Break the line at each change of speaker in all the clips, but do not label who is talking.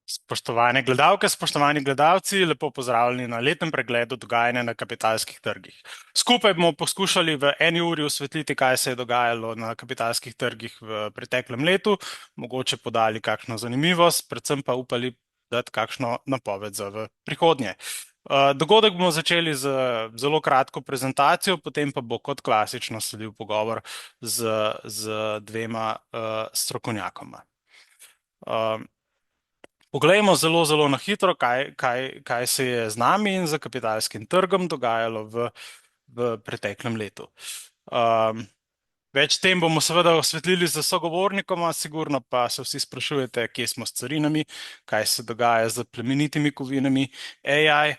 Spoštovane gledalke, spoštovani gledalci, lepo pozdravljeni na letnem pregledu dogajanja na kapitalskih trgih. Skupaj bomo poskušali v eni uri osvetliti, kaj se je dogajalo na kapitalskih trgih v preteklem letu, mogoče podali kakšno zanimivost, predvsem pa upali dati kakšno napoved za v prihodnje. Dogodek bomo začeli z zelo kratko prezentacijo, potem pa bo kot klasično sledil pogovor z dvema strokovnjakoma. Poglejmo zelo na hitro, kaj se je z nami in z kapitalskim trgom dogajalo v preteklem letu. Več tem bomo seveda osvetlili z sogovornikoma, sigurno pa se vsi sprašujete, kje smo s carinami, kaj se dogaja z plemenitimi kovinami, AI,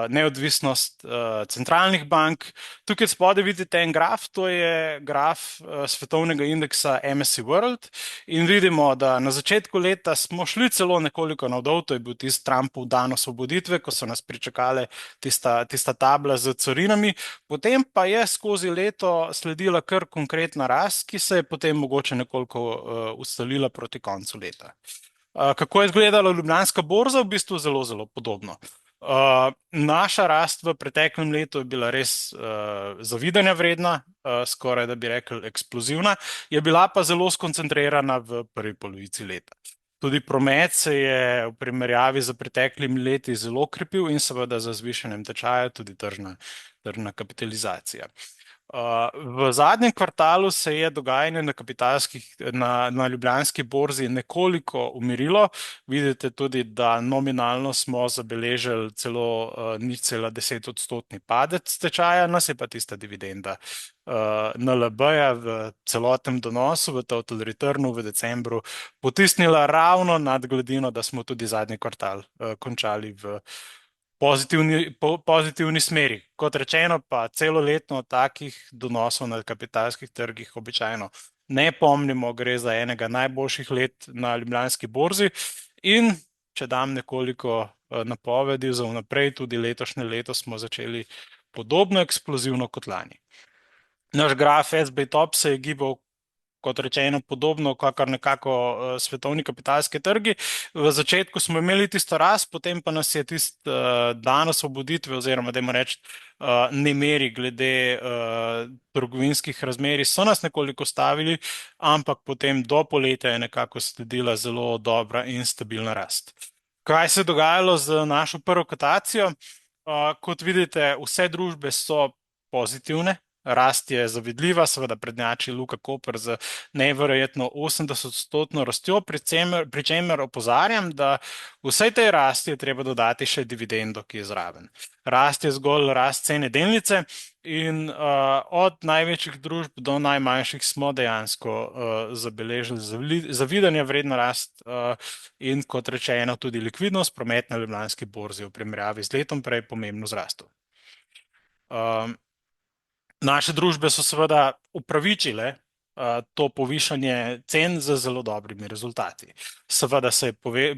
neodvisnost centralnih bank. Tukaj spodaj vidite en graf, to je graf svetovnega indeksa MSCI World in vidimo, da na začetku leta smo šli celo nekoliko navdol, to je bil tisti Trumpov dan osvoboditve, ko so nas pričakale tista tabla z carinami, potem pa je skozi leto sledila kar konkretna rast, ki se je potem mogoče nekoliko ustalila proti koncu leta. Kako je izgledala Ljubljanska borza? V bistvu zelo podobno. Naša rast v preteklem letu je bila res zavidanja vredna, skoraj da bi rekel eksplozivna, je bila pa zelo skoncentrirana v prvi polovici leta. Tudi promet se je v primerjavi z preteklimi leti zelo krepil in seveda za zvišanjem tečaja tudi tržna kapitalizacija. V zadnjem kvartalu se je dogajanje na Ljubljanski borzi nekoliko umirilo. Vidite tudi, da nominalno smo zabeležili celo 0,10% padec tečaja, nas je pa tista dividenda NLB-ja v celotnem donosu, v total returnu v decembru potisnila ravno nad gladino, da smo tudi zadnji kvartal končali v pozitivni smeri. Kot rečeno pa celoletno takih donosov na kapitalskih trgih običajno ne pomnimo, gre za enega najboljših let na Ljubljanski borzi in če dam nekoliko napovedi za vnaprej, tudi letošnje leto smo začeli podobno eksplozivno kot lani. Naš graf SB Top se je gibal, kot rečeno, podobno kakor nekako svetovni kapitalski trgi. V začetku smo imeli tisto rast, potem pa nas je tisti dan osvoboditve oziroma dajmo reči nemeri glede trgovinskih razmerij so nas nekoliko stavili, ampak potem do poletja je nekako sledila zelo dobra in stabilna rast. Kaj se je dogajalo z našo prvo kotacijo? Kot vidite, vse družbe so pozitivne. Rast je zavidljiva, seveda prednjači Luka Koper z neverjetno 80% rastjo, pri čemer opozarjam, da vsej tej rasti je treba dodati še dividendo, ki je zraven. Rast je zgolj rast cene delnice in od največjih družb do najmanjših smo dejansko zabeležili zavidanja vredno rast in kot rečeno tudi likvidnost promet na Ljubljanski borzi v primerjavi z letom prej pomembno zrastel. Naše družbe so seveda upravičile to povišanje cen z zelo dobrimi rezultati. Seveda se je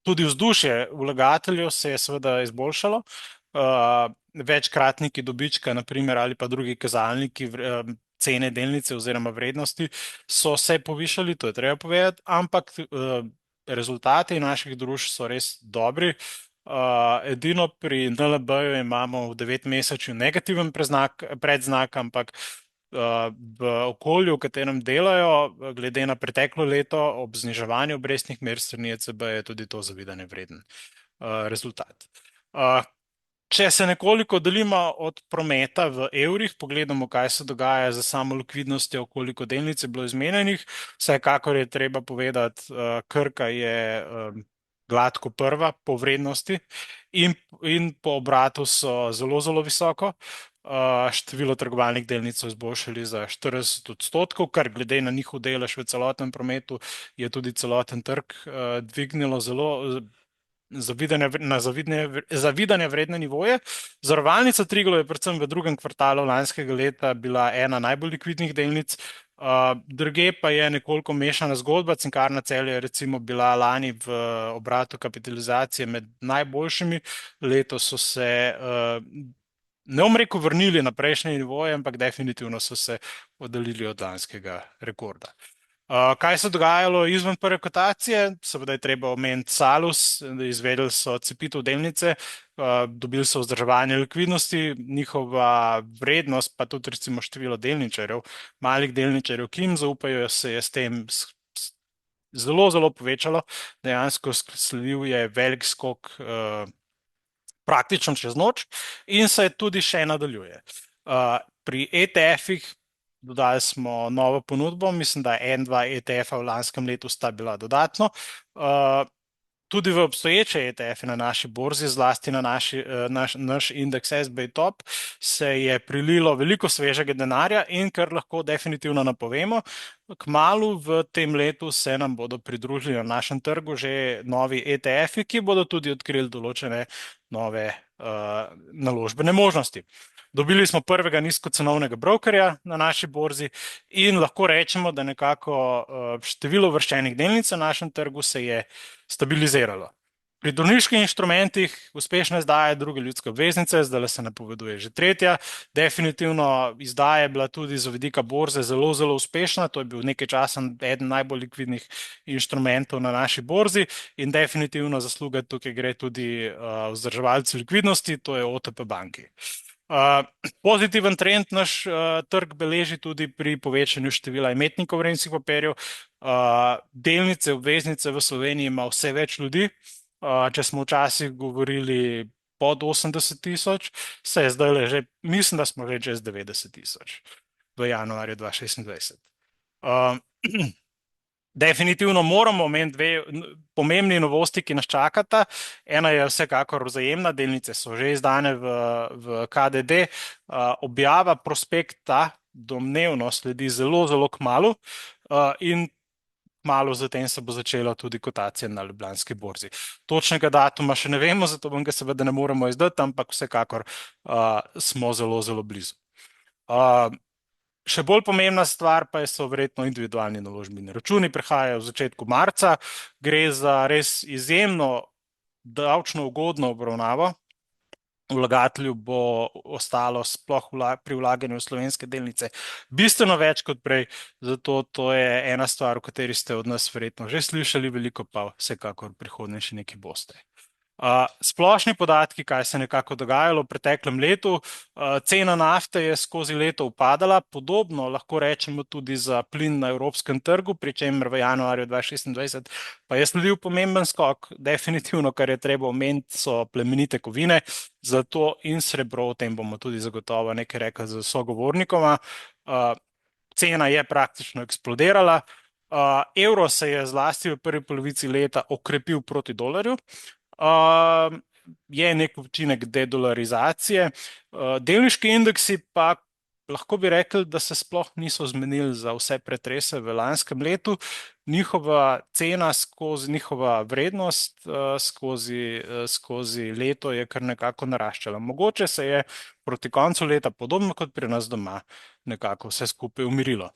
tudi vzdušje vlagateljev se je seveda izboljšalo, večkratniki dobička, naprimer, ali pa drugi kazalniki cene delnice oziroma vrednosti so se povišali, to je treba povedati, ampak rezultati naših družb so res dobri. Edino pri NLB-ju imamo v 9-mesečju negativen predznak, ampak v okolju, v katerem delajo, glede na preteklo leto, ob zniževanju obrestnih mer strani ECB je tudi to zavidanje vreden rezultat. Če se nekoliko delimo od prometa v evrih, pogledamo, kaj se dogaja za samo likvidnostjo, koliko delnic je bilo izmenjenih, vsekakor je treba povedati, Krka je gladko prva po vrednosti in po obratu so zelo visoko. Število trgovalnih delnic so izboljšali za 40%, kar glede na njihov delež v celotnem prometu je tudi celoten trg dvignilo zelo na zavidanje vredne nivoje. Zavarovalnica Triglav je predvsem v drugem kvartalu lanskega leta bila ena najbolj likvidnih delnic, druge pa je nekoliko mešana zgodba. Cinkarna Celje je recimo bila lani v obratu kapitalizacije med najboljšimi, letos so se, ne bom rekel vrnili na prejšnje nivoje, ampak definitivno so se oddaljili od lanskega rekorda. Kaj se je dogajalo izven prve kotacije? Seveda je treba omeniti Salus, izvedeli so cepitev delnice, dobili so vzdrževanje likvidnosti, njihova vrednost, pa tudi recimo število delničarjev, malih delničarjev, ki jim zaupajo, se je s tem zelo, zelo povečalo. Dejansko sledil je velik skok praktično čez noč in se tudi še nadaljuje. Pri ETF-ih dodali smo novo ponudbo, mislim, da en, dva ETF-a v lanskem letu sta bila dodatno. Tudi v obstoječe ETF-e na naši borzi, zlasti na naš indeks SBI Top, se je prililo veliko svežega denarja in kar lahko definitivno napovemo, kmalu v tem letu se nam bodo pridružili na našem trgu že novi ETF-i, ki bodo tudi odkrili določene nove naložbene možnosti. Dobili smo prvega nizkocenovnega brokerja na naši borzi in lahko rečemo, da nekako število vrščenih delnic na našem trgu se je stabiliziralo. Pri dolžniških inštrumentih uspešno izdaja druge ljudske obveznice, zdaj se napoveduje že tretja. Definitivno izdaja je bila tudi z vidika borze zelo, zelo uspešna. To je bil nekaj časa eden najbolj likvidnih inštrumentov na naši borzi in definitivno zasluga tukaj gre tudi vzdrževalcu likvidnosti, to je OTP banki. Pozitiven trend naš trg beleži tudi pri povečanju števila imetnikov vrednostnih papirjev. Delnice, obveznice v Sloveniji ima vse več ljudi. Če smo včasih govorili pod 80 tisoč, se je zdaj že, mislim, da smo že čez 90 tisoč v januarju 2026. Definitivno moramo omeniti dve pomembni novosti, ki nas čakata. Ena je vsekakor Vzajemna, delnice so že izdane v KDD. Objava prospekta domnevno sledi zelo, zelo kmalu in kmalu zatem se bo začela tudi kotacija na Ljubljanski borzi. Točnega datuma še ne vemo, zato vam ga seveda ne moremo izdati, ampak vsekakor smo zelo, zelo blizu. Še bolj pomembna stvar pa so verjetno individualni naložbeni računi, prihajajo v začetku marca. Gre za res izjemno davčno ugodno obravnavo. Vlagatelju bo ostalo sploh pri vlaganju v slovenske delnice bistveno več kot prej, zato to je ena stvar, o kateri ste od nas verjetno že slišali, veliko pa vsekakor prihodnje še nekaj boste. Splošni podatki, kaj se je nekako dogajalo v preteklem letu. Cena nafte je skozi leto upadala, podobno lahko rečemo tudi za plin na evropskem trgu, pri čemer v januarju 2026 pa je sledil pomemben skok. Definitivno, kar je treba omeniti, so plemenite kovine, zlato in srebro, o tem bomo tudi zagotovo nekaj rekli z sogovornikoma. Cena je praktično eksplodirala. Evro se je zlasti v prvi polovici leta okrepil proti dolarju. Je nek učinek dedolarizacije. Delniški indeksi pa lahko bi rekli, da se sploh niso zmenili za vse pretrese v lanskem letu. Njihova cena skozi njihova vrednost skozi leto je kar nekako naraščala. Mogoče se je proti koncu leta, podobno kot pri nas doma, nekako vse skupaj umirilo.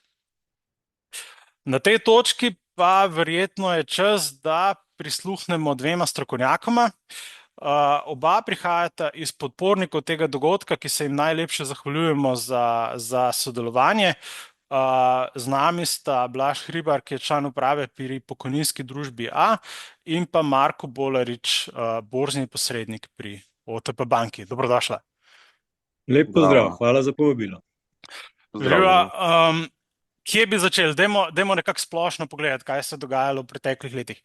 Na tej točki pa verjetno je čas, da prisluhnemo dvema strokovnjakoma. Oba prihajata iz podpornikov tega dogodka, ki se jim najlepše zahvaljujemo za sodelovanje. Z nami sta Blaž Hribar, ki je član uprave pri pokojninski družbi A, in pa Marko Bolarič, borzni posrednik pri OTP banki. Dobrodošla.
Lep pozdrav, hvala za povabilo.
Kje bi začeli? Dajmo nekako splošno pogledati, kaj se je dogajalo v preteklih letih.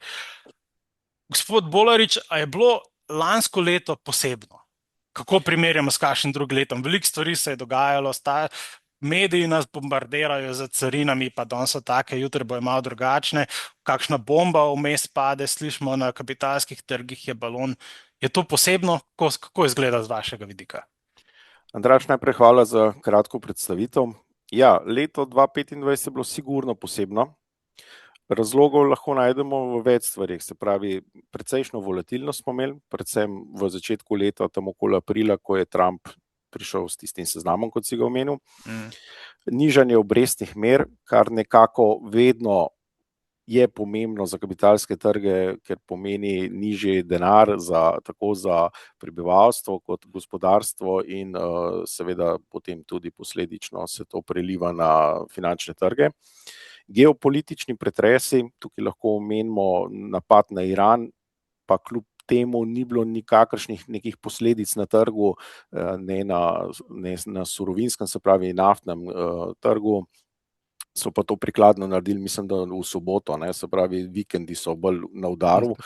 Gospod Bolarič, a je bilo lansko leto posebno? Kako primerjamo s kakšnim drugim letom? Veliko stvari se je dogajalo, mediji nas bombardirajo z carinami, pa danes so take, jutri bojo malo drugačne, kakšna bomba vmes pade, slišimo na kapitalskih trgih je balon. Je to posebno? Kako izgleda z vašega vidika?
Andraž, najprej hvala za kratko predstavitev. Ja, leto 2025 je bilo sigurno posebno. Razlogov lahko najdemo v več stvarih, se pravi, precejšno volatilnost smo imeli, predvsem v začetku leta, tam okoli aprila, ko je Trump prišel s tistim seznamom, kot si ga omenil. Nižanje obrestnih mer, kar nekako vedno je pomembno za kapitalske trge, ker pomeni nižji denar tako za prebivalstvo kot gospodarstvo in seveda potem tudi posledično se to preliva na finančne trge. Geopolitični pretresi, tukaj lahko omenimo napad na Iran, pa kljub temu ni bilo nikakršnih nekih posledic na trgu, ne na surovinskem, se pravi naftnem trgu. So pa to prikladno naredili, mislim, da v soboto, ne, se pravi, vikendi so bolj na udaru.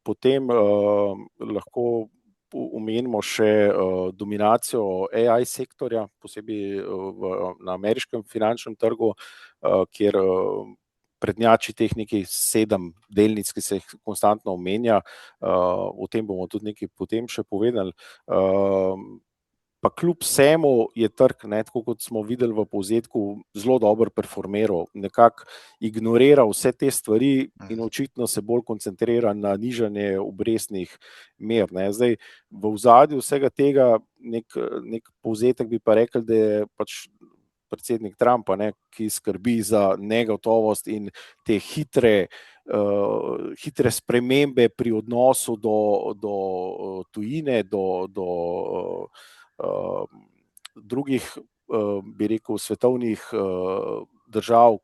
Potem lahko omenimo še dominacijo AI sektorja, posebej na ameriškem finančnem trgu, kjer prednjači teh nekih 7 delnic, ki se jih konstantno omenja. O tem bomo tudi nekaj potem še povedali. Pa kljub vsemu je trg, tako kot smo videli v povzetku, zelo dobro performiral, nekako ignoriral vse te stvari in očitno se bolj koncentrira na nižanje obrestnih mer. Zdaj, v ozadju vsega tega nek povzetek bi pa rekel, da je pač predsednik Trumpa, ki skrbi za negotovost in te hitre spremembe pri odnosu do tujine, do drugih, bi rekel, svetovnih držav,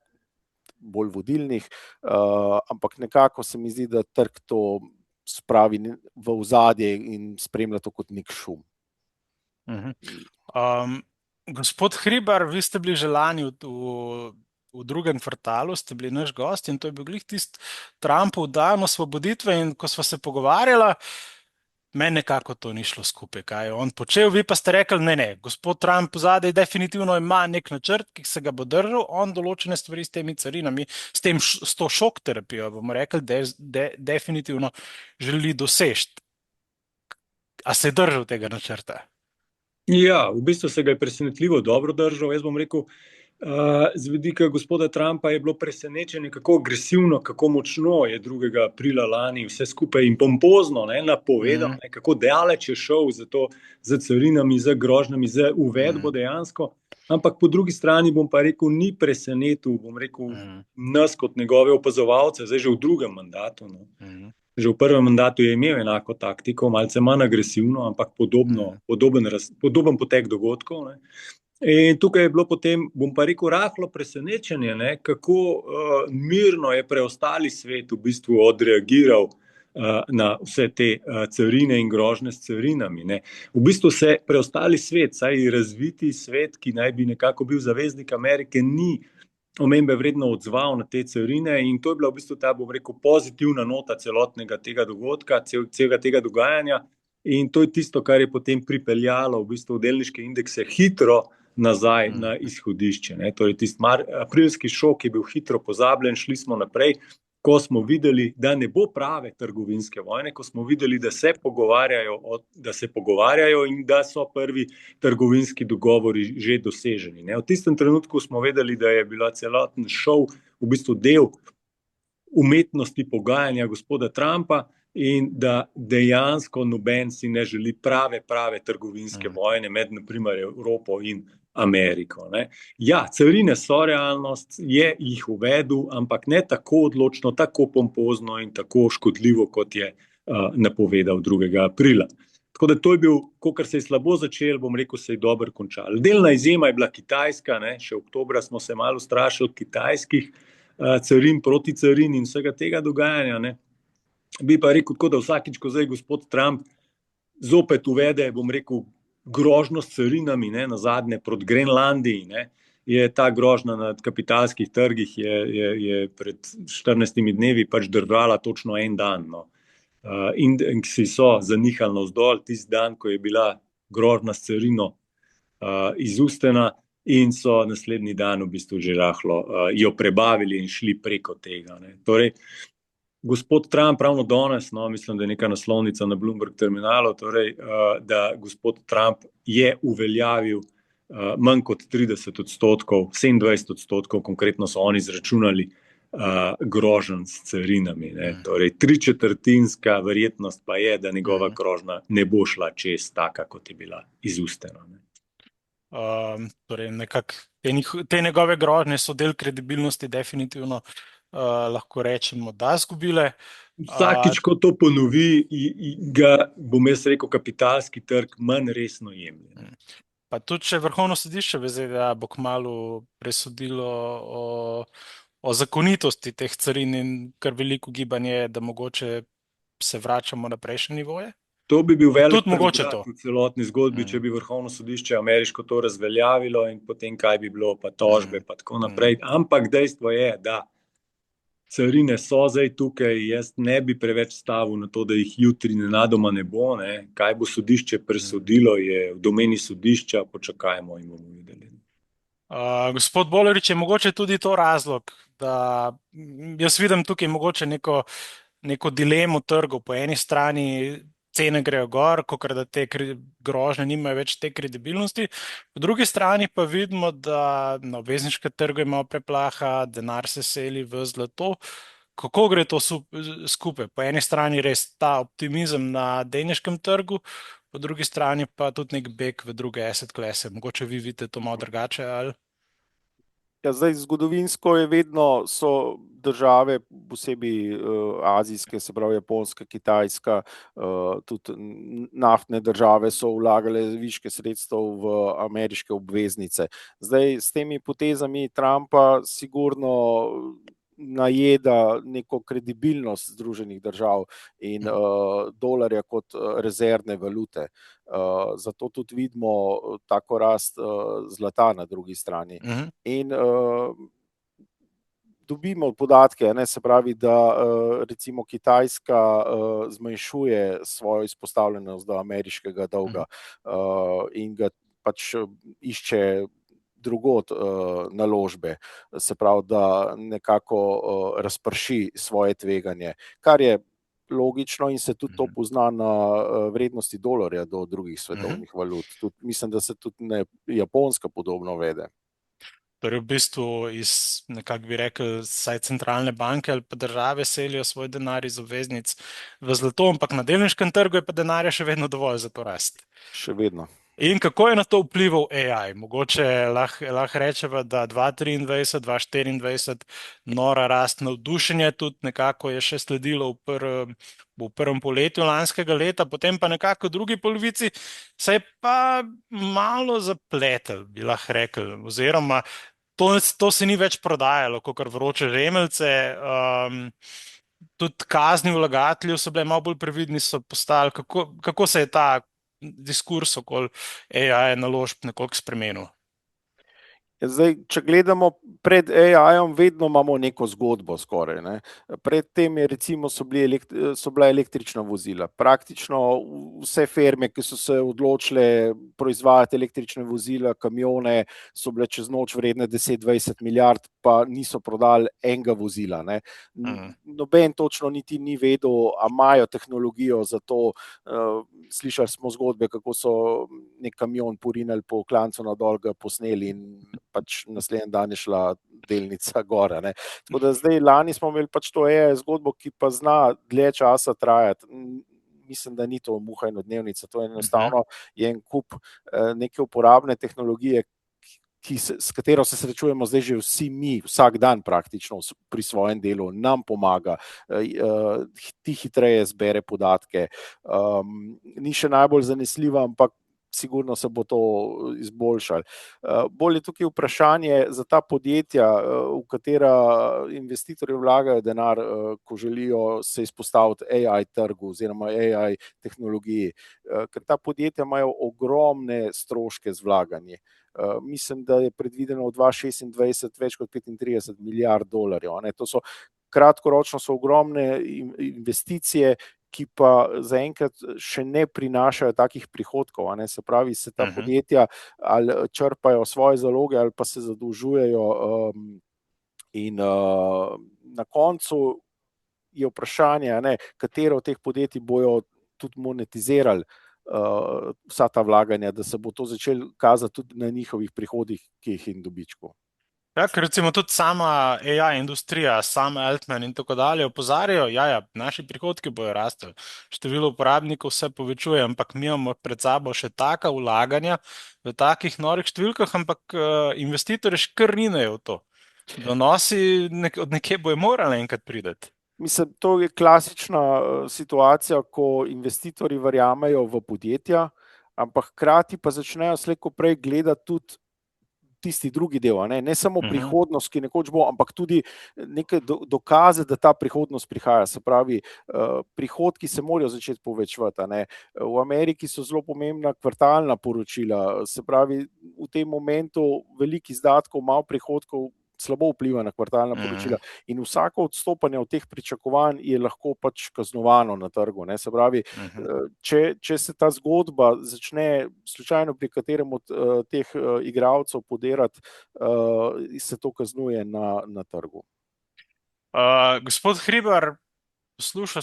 bolj vodilnih, ampak nekako se mi zdi, da trg to spravi v ozadje in spremlja to kot nek šum.
Gospod Hribar, vi ste bili že lani v drugem kvartalu, ste bili naš gost in to je bil glih tisti Trumpov dan osvoboditve in ko sva se pogovarjala, meni nekako to ni šlo skupaj, kaj je on počel, vi pa ste rekli, ne, gospod Trump zadaj definitivno ima nek načrt, ki se ga bo držal, on določene stvari s temi carinami, s to šok terapijo, bomo rekli, definitivno želi doseči. A se je držal tega načrta?
Ja, v bistvu se ga je presenetljivo dobro držal. Jaz bom rekel, z vidika gospoda Trumpa je bilo presenečenje, kako agresivno, kako močno je 2. aprila lani vse skupaj in pompozno napovedal, kako daleč je šel za carinami, za grožnjami, za uvedbo dejansko. Ampak po drugi strani bom pa rekel, ni presenetil, bom rekel, nas kot njegove opazovalce, zdaj že v drugem mandatu. Že v prvem mandatu je imel enako taktiko, malce manj agresivno, ampak podoben potek dogodkov. In tukaj je bilo potem, bom pa rekel, rahlo presenečenje, kako mirno je preostali svet v bistvu odreagiral na vse te carine in grožnje s carinami. V bistvu se preostali svet, saj razviti svet, ki naj bi nekako bil zaveznik Amerike, ni omembe vredno odzval na te carine in to je bila v bistvu ta, bom rekel, pozitivna nota celotnega tega dogodka, celega tega dogajanja in to je tisto, kar je potem pripeljalo v bistvu delniške indekse hitro nazaj na izhodišče. Torej tisti aprilski šok je bil hitro pozabljen, šli smo naprej, ko smo videli, da ne bo prave trgovinske vojne, ko smo videli, da se pogovarjajo in da so prvi trgovinski dogovori že doseženi. V tistem trenutku smo vedeli, da je bila celoten šov v bistvu del umetnosti pogajanja gospoda Trumpa in da dejansko noben si ne želi prave trgovinske vojne med naprimer Evropo in Ameriko. Ja, carine so realnost, je jih uvedel, ampak ne tako odločno, tako pompozno in tako škodljivo, kot je napovedal 2. aprila. Tako da to je bil, kakor se je slabo začel, bom rekel, se je dobro končal. Delna izjema je bila Kitajska, še oktobra smo se malo strašili kitajskih carin, proti carin in vsega tega dogajanja. Bi pa rekel tako, da vsakič, ko zdaj gospod Trump zopet uvede, bom rekel, grožnjo s carinami, nazadnje proti Grenlandiji, je ta grožnja na kapitalskih trgih je pred 14 dnevi pač držala točno en dan. Indeksi so zanihali navzdol tisti dan, ko je bila grožnja s carino izustena in so naslednji dan v bistvu že rahlo jo prebavili in šli preko tega. Torej, gospod Trump ravno danes, mislim, da je neka naslovnica na Bloomberg terminalu, torej, da gospod Trump je uveljavil manj kot 30%, 27%, konkretno so oni izračunali groženj s carinami. Torej, 3/4 verjetnost pa je, da njegova grožnja ne bo šla čez taka, kot je bila izustena.
Torej, nekako te njegove grožnje so del kredibilnosti definitivno lahko rečemo, da izgubile.
Vsakič, ko to ponovi, ga, bom jaz rekel, kapitalski trg manj resno jemlje.
Pa tudi, če Vrhovno sodišče v ZDA bo kmalu presodilo o zakonitosti teh carin in kar veliko gibanje je, da mogoče se vračamo na prejšnje nivoje.
To bi bil velik
Tudi mogoče
preobrat
to.
v celotni zgodbi, če bi Vrhovno sodišče ameriško to razveljavilo in potem kaj bi bilo, pa tožbe, pa tako naprej. Ampak dejstvo je, da carine so zdaj tukaj, jaz ne bi preveč stavil na to, da jih jutri nenadoma ne bo. Ne. Kaj bo sodišče presodilo, je v domeni sodišča, počakajmo in bomo videli.
Gospod Bolerič, je mogoče tudi to razlog, da jaz vidim tukaj mogoče neko dilemo trgov. Po eni strani cene grejo gor, kot da te grožnje nimajo več te kredibilnosti, po drugi strani pa vidimo, da na obvezniškem trgu imamo preplaha, denar se seli v zlato. Kako gre to skupaj? Po eni strani res ta optimizem na delniškem trgu, po drugi strani pa tudi nek beg v druge asset klase. Mogoče vi vidite to malo drugače ali?
Ja, zdaj, zgodovinsko je vedno so države, posebej azijske, se pravi Japonska, Kitajska, tudi naftne države so vlagale viške sredstev v ameriške obveznice. Zdaj, s temi potezami Trumpa sigurno najeda neko kredibilnost Združenih držav in dolarja kot rezervne valute. Zato tudi vidimo tako rast zlata na drugi strani. In dobimo podatke, se pravi, da recimo Kitajska zmanjšuje svojo izpostavljenost do ameriškega dolga in ga pač išče drugod naložbe, se pravi, da nekako razprši svoje tveganje, kar je logično in se tudi to pozna na vrednosti dolarja do drugih svetovnih valut. Tudi, mislim, da se tudi Japonska podobno vede.
Torej v bistvu iz, nekako bi rekel, saj centralne banke ali pa države selijo svoj denar iz obveznic v zlato, ampak na delniškem trgu je pa denarja še vedno dovolj za to rast.
Še vedno.
In kako je na to vplival AI? Mogoče lahko rečemo, da 2023, 2024 nora rast, navdušenje tudi nekako je še sledilo v prvem poletju lanskega leta, potem pa nekako v drugi polovici se je pa malo zapletel, bi lahko rekel, oziroma to se ni več prodajalo, kot vroče žemeljce. Tudi kazni vlagateljev so bile malo bolj previdni, so postali. Kako se je ta diskurs okoli AI naložb nekoliko spremenil?
Zdaj, če gledamo pred AI-om, vedno imamo neko zgodbo skoraj. Ne. Predtem so bila električna vozila. Praktično vse firme, ki so se odločile proizvajati električne vozila, kamione, so bile čez noč vredne 10-20 milijard, pa niso prodali enega vozila. Ne. Noben točno niti ni vedel, a imajo tehnologijo za to. Slišali smo zgodbe, kako so nek kamion porinili po klancu nadol, ga posneli in pač naslednji dan je šla delnica gora. Ne. Tako da zdaj lani smo imeli pač to zgodbo, ki pa zna dlje časa trajati. Mislim, da ni to muha enodnevnica, to je enostavno je en kup neke uporabne tehnologije, s katero se srečujemo zdaj že vsi mi, vsak dan praktično pri svojem delu, nam pomaga, ti hitreje zbere podatke. Ni še najbolj zanesljiva, ampak sigurno se bo to izboljšalo. Bolj je tukaj vprašanje za ta podjetja, v katera investitorji vlagajo denar, ko želijo se izpostaviti AI trgu oziroma AI tehnologiji, ker ta podjetja imajo ogromne stroške z vlaganji. Mislim, da je predvideno v 2026 več kot 35 milijard dolarjev. To so kratkoročno so ogromne investicije, ki pa zaenkrat še ne prinašajo takih prihodkov. Se pravi, se ta podjetja ali črpajo svoje zaloge ali pa se zadolžujejo in na koncu je vprašanje, katero od teh podjetij bojo tudi monetizirali vsa ta vlaganja, da se bo to začelo kazati tudi na njihovih prihodih in dobičku.
Ja, ker recimo tudi sama AI industrija, Sam Altman in tako dalje opozarjajo, naši prihodki bojo rastli, število uporabnikov se povečuje, ampak mi imamo pred sabo še taka vlaganja v takih norih številkah, ampak investitorji škrninejo v to. Donosi od nekje bojo morali enkrat priti.
Mislim, to je klasična situacija, ko investitorji verjamejo v podjetja, ampak hkrati pa začnejo slej ko prej gledati tudi tisti drugi del, ne samo prihodnost, ki nekoč bo, ampak tudi neke dokaze, da ta prihodnost prihaja. Se pravi, prihodki se morajo začeti povečevati. V Ameriki so zelo pomembna kvartalna poročila, se pravi, v tem momentu veliko izdatkov, malo prihodkov slabo vpliva na kvartalna poročila in vsako odstopanje od teh pričakovanj je lahko pač kaznovano na trgu. Se pravi, če se ta zgodba začne slučajno pri katerem od teh igralcev podirati, se to kaznuje na trgu.
Gospod Hribar, poslušal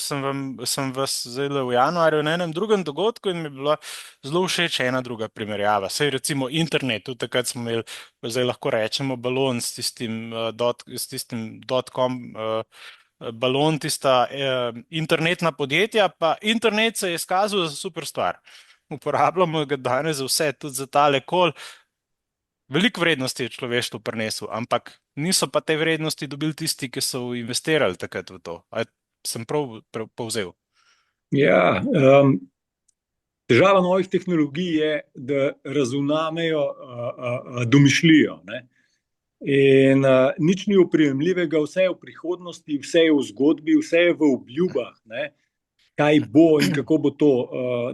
sem vas zdaj v januarju na enem drugem dogodku in mi je bila zelo všeč ena druga primerjava. Sej recimo internet, tudi takrat smo imeli, zdaj lahko rečemo, balon s tistim .com balon, tista internetna podjetja, pa internet se je izkazal za super stvar. Uporabljamo ga danes za vse, tudi za tale kol. Veliko vrednosti je človeštvo prinesel, ampak niso pa te vrednosti dobili tisti, ki so investirali takrat v to. Sem prav povzel?
Ja, težava novih tehnologij je, da razumejo domišljijo. In nič ni oprijemljivega, vse je v prihodnosti, vse je v zgodbi, vse je v obljubah, kaj bo in kako bo to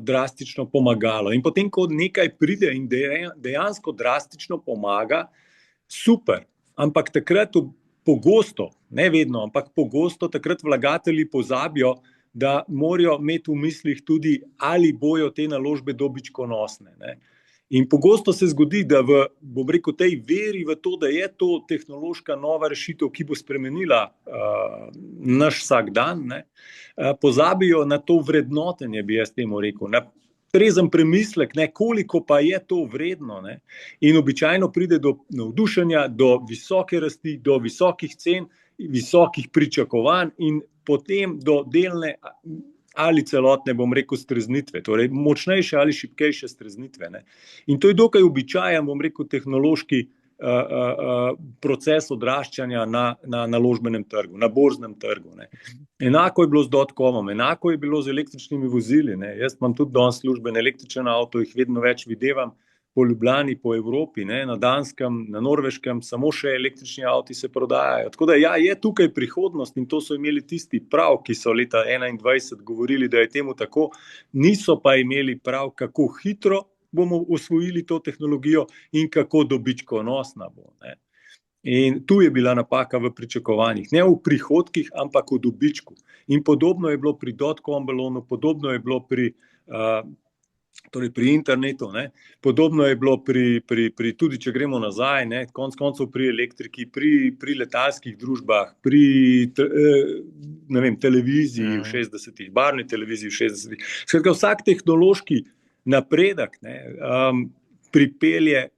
drastično pomagalo. In potem, ko nekaj pride in dejansko drastično pomaga, super, ampak takrat pogosto, ne vedno, ampak pogosto takrat vlagatelji pozabijo, da morajo imeti v mislih tudi, ali bojo te naložbe dobičkonosne. In pogosto se zgodi, da bom rekel, tej veri v to, da je to tehnološka nova rešitev, ki bo spremenila naš vsak dan, pozabijo na to vrednotenje, bi jaz temu rekel, na trezen premislek, koliko pa je to vredno. In običajno pride do navdušenja, do visoke rasti, do visokih cen, visokih pričakovanj in potem do delne ali celotne, bom rekel, streznitve, torej močnejše ali šibkejše streznitve. In to je dokaj običajen, bom rekel, tehnološki proces odraščanja na naložbenem trgu, na borznem trgu. Enako je bilo z .comom, enako je bilo z električnimi vozili. Jaz imam tudi danes služben električen avto, jih vedno več videvam po Ljubljani, po Evropi, na Danskem, na Norveškem, samo še električni avti se prodajajo. Tako da ja, je tukaj prihodnost in to so imeli tisti prav, ki so leta 2021 govorili, da je temu tako, niso pa imeli prav, kako hitro bomo osvojili to tehnologijo in kako dobičkonosna bo. In tu je bila napaka v pričakovanjih, ne v prihodkih, ampak v dobičku. In podobno je bilo pri .com balonu, podobno je bilo pri internetu, podobno je bilo tudi, če gremo nazaj, konec koncev pri elektriki, pri letalskih družbah, pri televiziji v 60-ih, barvni televiziji v 60-ih. Skratka, vsak tehnološki napredek pripelje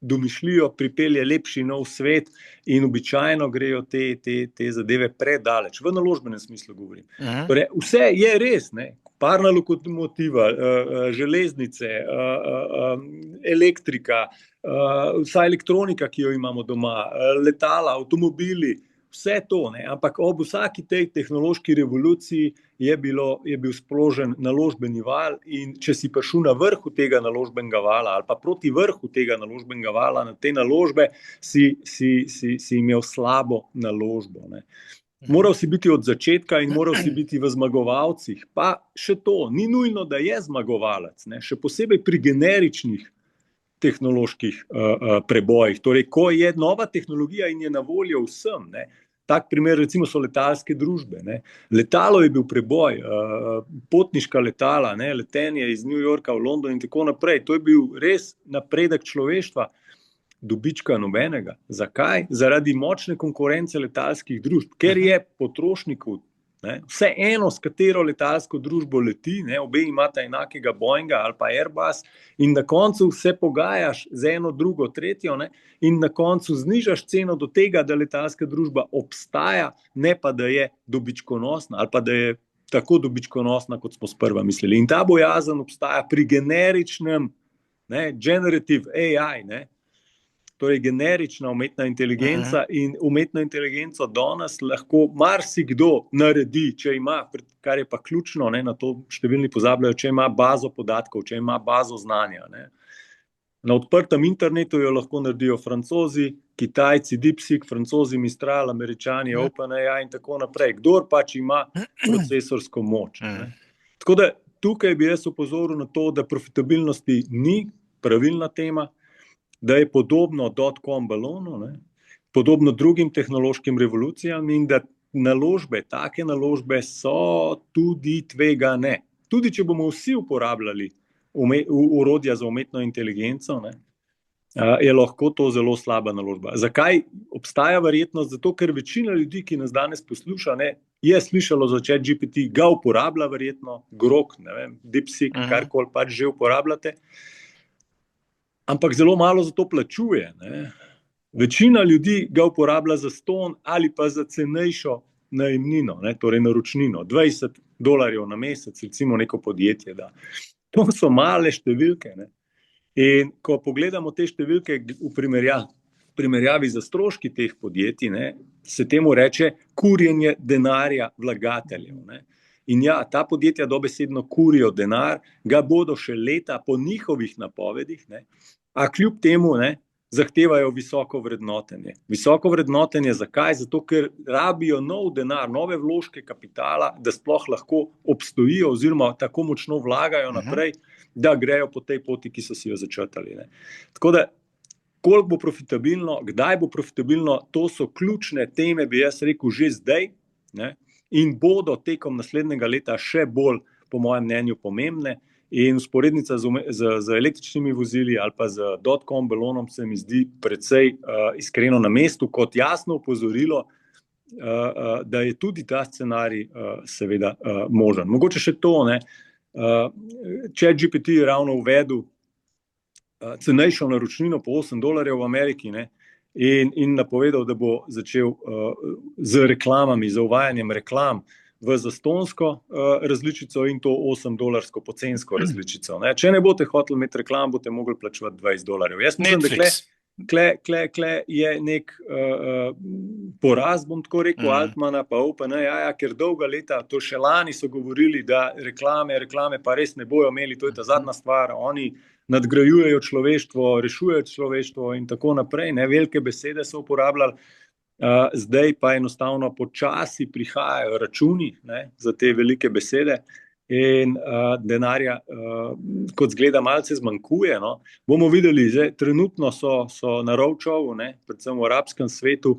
domišljijo, pripelje lepši nov svet in običajno grejo te zadeve predaleč, v naložbenem smislu govorim. Torej, vse je res, parna lokomotiva, železnice, elektrika, vsa elektronika, ki jo imamo doma, letala, avtomobili, vse to, ampak ob vsaki tej tehnološki revoluciji je bil sprožen naložbeni val in če si prišel na vrhu tega naložbenega vala ali pa proti vrhu tega naložbenega vala na te naložbe, si imel slabo naložbo. Moral si biti od začetka in moral si biti v zmagovalcih, pa še to, ni nujno, da je zmagovalec, še posebej pri generičnih tehnoloških prebojih, torej ko je nova tehnologija in je na voljo vsem. Tak primer recimo so letalske družbe. Letalo je bil preboj, potniška letala, letenje iz New Yorka v London in tako naprej. To je bil res napredek človeštva, dobička nobenega. Zakaj? Zaradi močne konkurence letalskih družb, ker je potrošnikov vseeno, s katero letalsko družbo leti, obe imata enakega Boeinga ali pa Airbus in na koncu se pogajaš z eno, drugo, tretjo in na koncu znižaš ceno do tega, da letalska družba obstaja, ne pa da je dobičkonosna ali pa da je tako dobičkonosna, kot smo sprva mislili. In ta bojazen obstaja pri generičnem generative AI, torej generična umetna inteligenca in umetno inteligenco danes lahko marsikdo naredi, če ima, kar je pa ključno, ne, na to številni pozabljajo, če ima bazo podatkov, če ima bazo znanja. Ne. Na odprtem internetu jo lahko naredijo Francozi, Kitajci, DeepSeek, Francozi, Mistral, Američani, OpenAI in tako naprej. Kdor pač ima procesorsko moč. Ne. Tako da tukaj bi jaz opozoril na to, da profitabilnosti ni pravilna tema, da je podobno dot-com balonu, ne, podobno drugim tehnološkim revolucijam in da naložbe, take naložbe so tudi tvegane. Tudi če bomo vsi uporabljali orodja za umetno inteligenco, ne, je lahko to zelo slaba naložba. Zakaj obstaja verjetnost? Zato, ker večina ljudi, ki nas danes posluša, ne, je slišalo za ChatGPT, ga uporablja verjetno, Grok, ne vem, DeepSeek, karkoli pač že uporabljate, ampak zelo malo za to plačuje. Ne. Večina ljudi ga uporablja za ston ali pa za cenejšo najemnino, ne, torej naročnino, $20 na mesec, recimo neko podjetje da. To so male številke. Ne. In ko pogledamo te številke v primerjavi za stroški teh podjetij, ne, se temu reče kurjenje denarja vlagateljev. Ne. In ja, ta podjetja dobesedno kurijo denar, ga bodo še leta po njihovih napovedih, ne, a kljub temu, ne, zahtevajo visoko vrednotenje. Visoko vrednotenje zakaj? Zato, ker rabijo nov denar, nove vložke kapitala, da sploh lahko obstojijo oziroma tako močno vlagajo naprej, da grejo po tej poti, ki so si jo začrtali. Ne. Tako da, koliko bo profitabilno, kdaj bo profitabilno, to so ključne teme, bi jaz rekel, že zdaj, ne, in bodo tekom naslednjega leta še bolj, po mojem mnenju, pomembne. In vzporednica z električnimi vozili ali pa z dot-com balonom se mi zdi precej iskreno na mestu, kot jasno opozorilo, da je tudi ta scenarij seveda možen. Mogoče še to, ne, ChatGPT je ravno uvedel cenejšo naročnino po $8 v Ameriki, ne, in napovedal, da bo začel z reklamami, z uvajanjem reklam v zastonsko različico in to $8 pocensko različico. Ne. Če ne boste hoteli imeti reklam, boste mogli plačevati $20. Jaz mislim,
Netflix.
Kle je nek poraz, bom tako rekel, Altmana pa OpenAI, ker dolga leta, to še lani so govorili, da reklame pa res ne bojo imeli, to je ta zadnja stvar, oni nadgrajujejo človeštvo, rešujejo človeštvo in tako naprej, ne, velike besede so uporabljali. Zdaj pa enostavno počasi prihajajo računi, ne, za te velike besede in denarja, kot zgleda, malce zmanjkuje. No. Bomo videli, zdaj, trenutno so na roadshowu, ne, predvsem v arabskem svetu,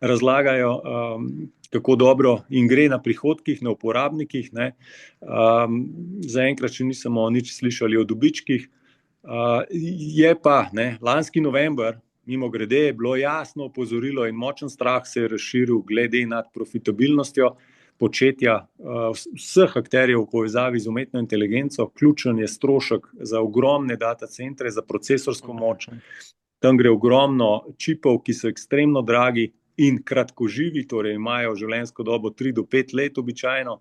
razlagajo, kako dobro jim gre na prihodkih, na uporabnikih. Ne. Zaenkrat še nismo nič slišali o dobičkih. Je pa, ne, lanski november, mimogrede, je bilo jasno opozorilo in močen strah se je razširil glede nad profitabilnostjo početja vseh akterjev v povezavi z umetno inteligenco. Ključen je strošek za ogromne datacentre, za procesorsko moč. Tam gre ogromno čipov, ki so ekstremno dragi in kratkoživi, torej imajo življenjsko dobo 3 do 5 let običajno.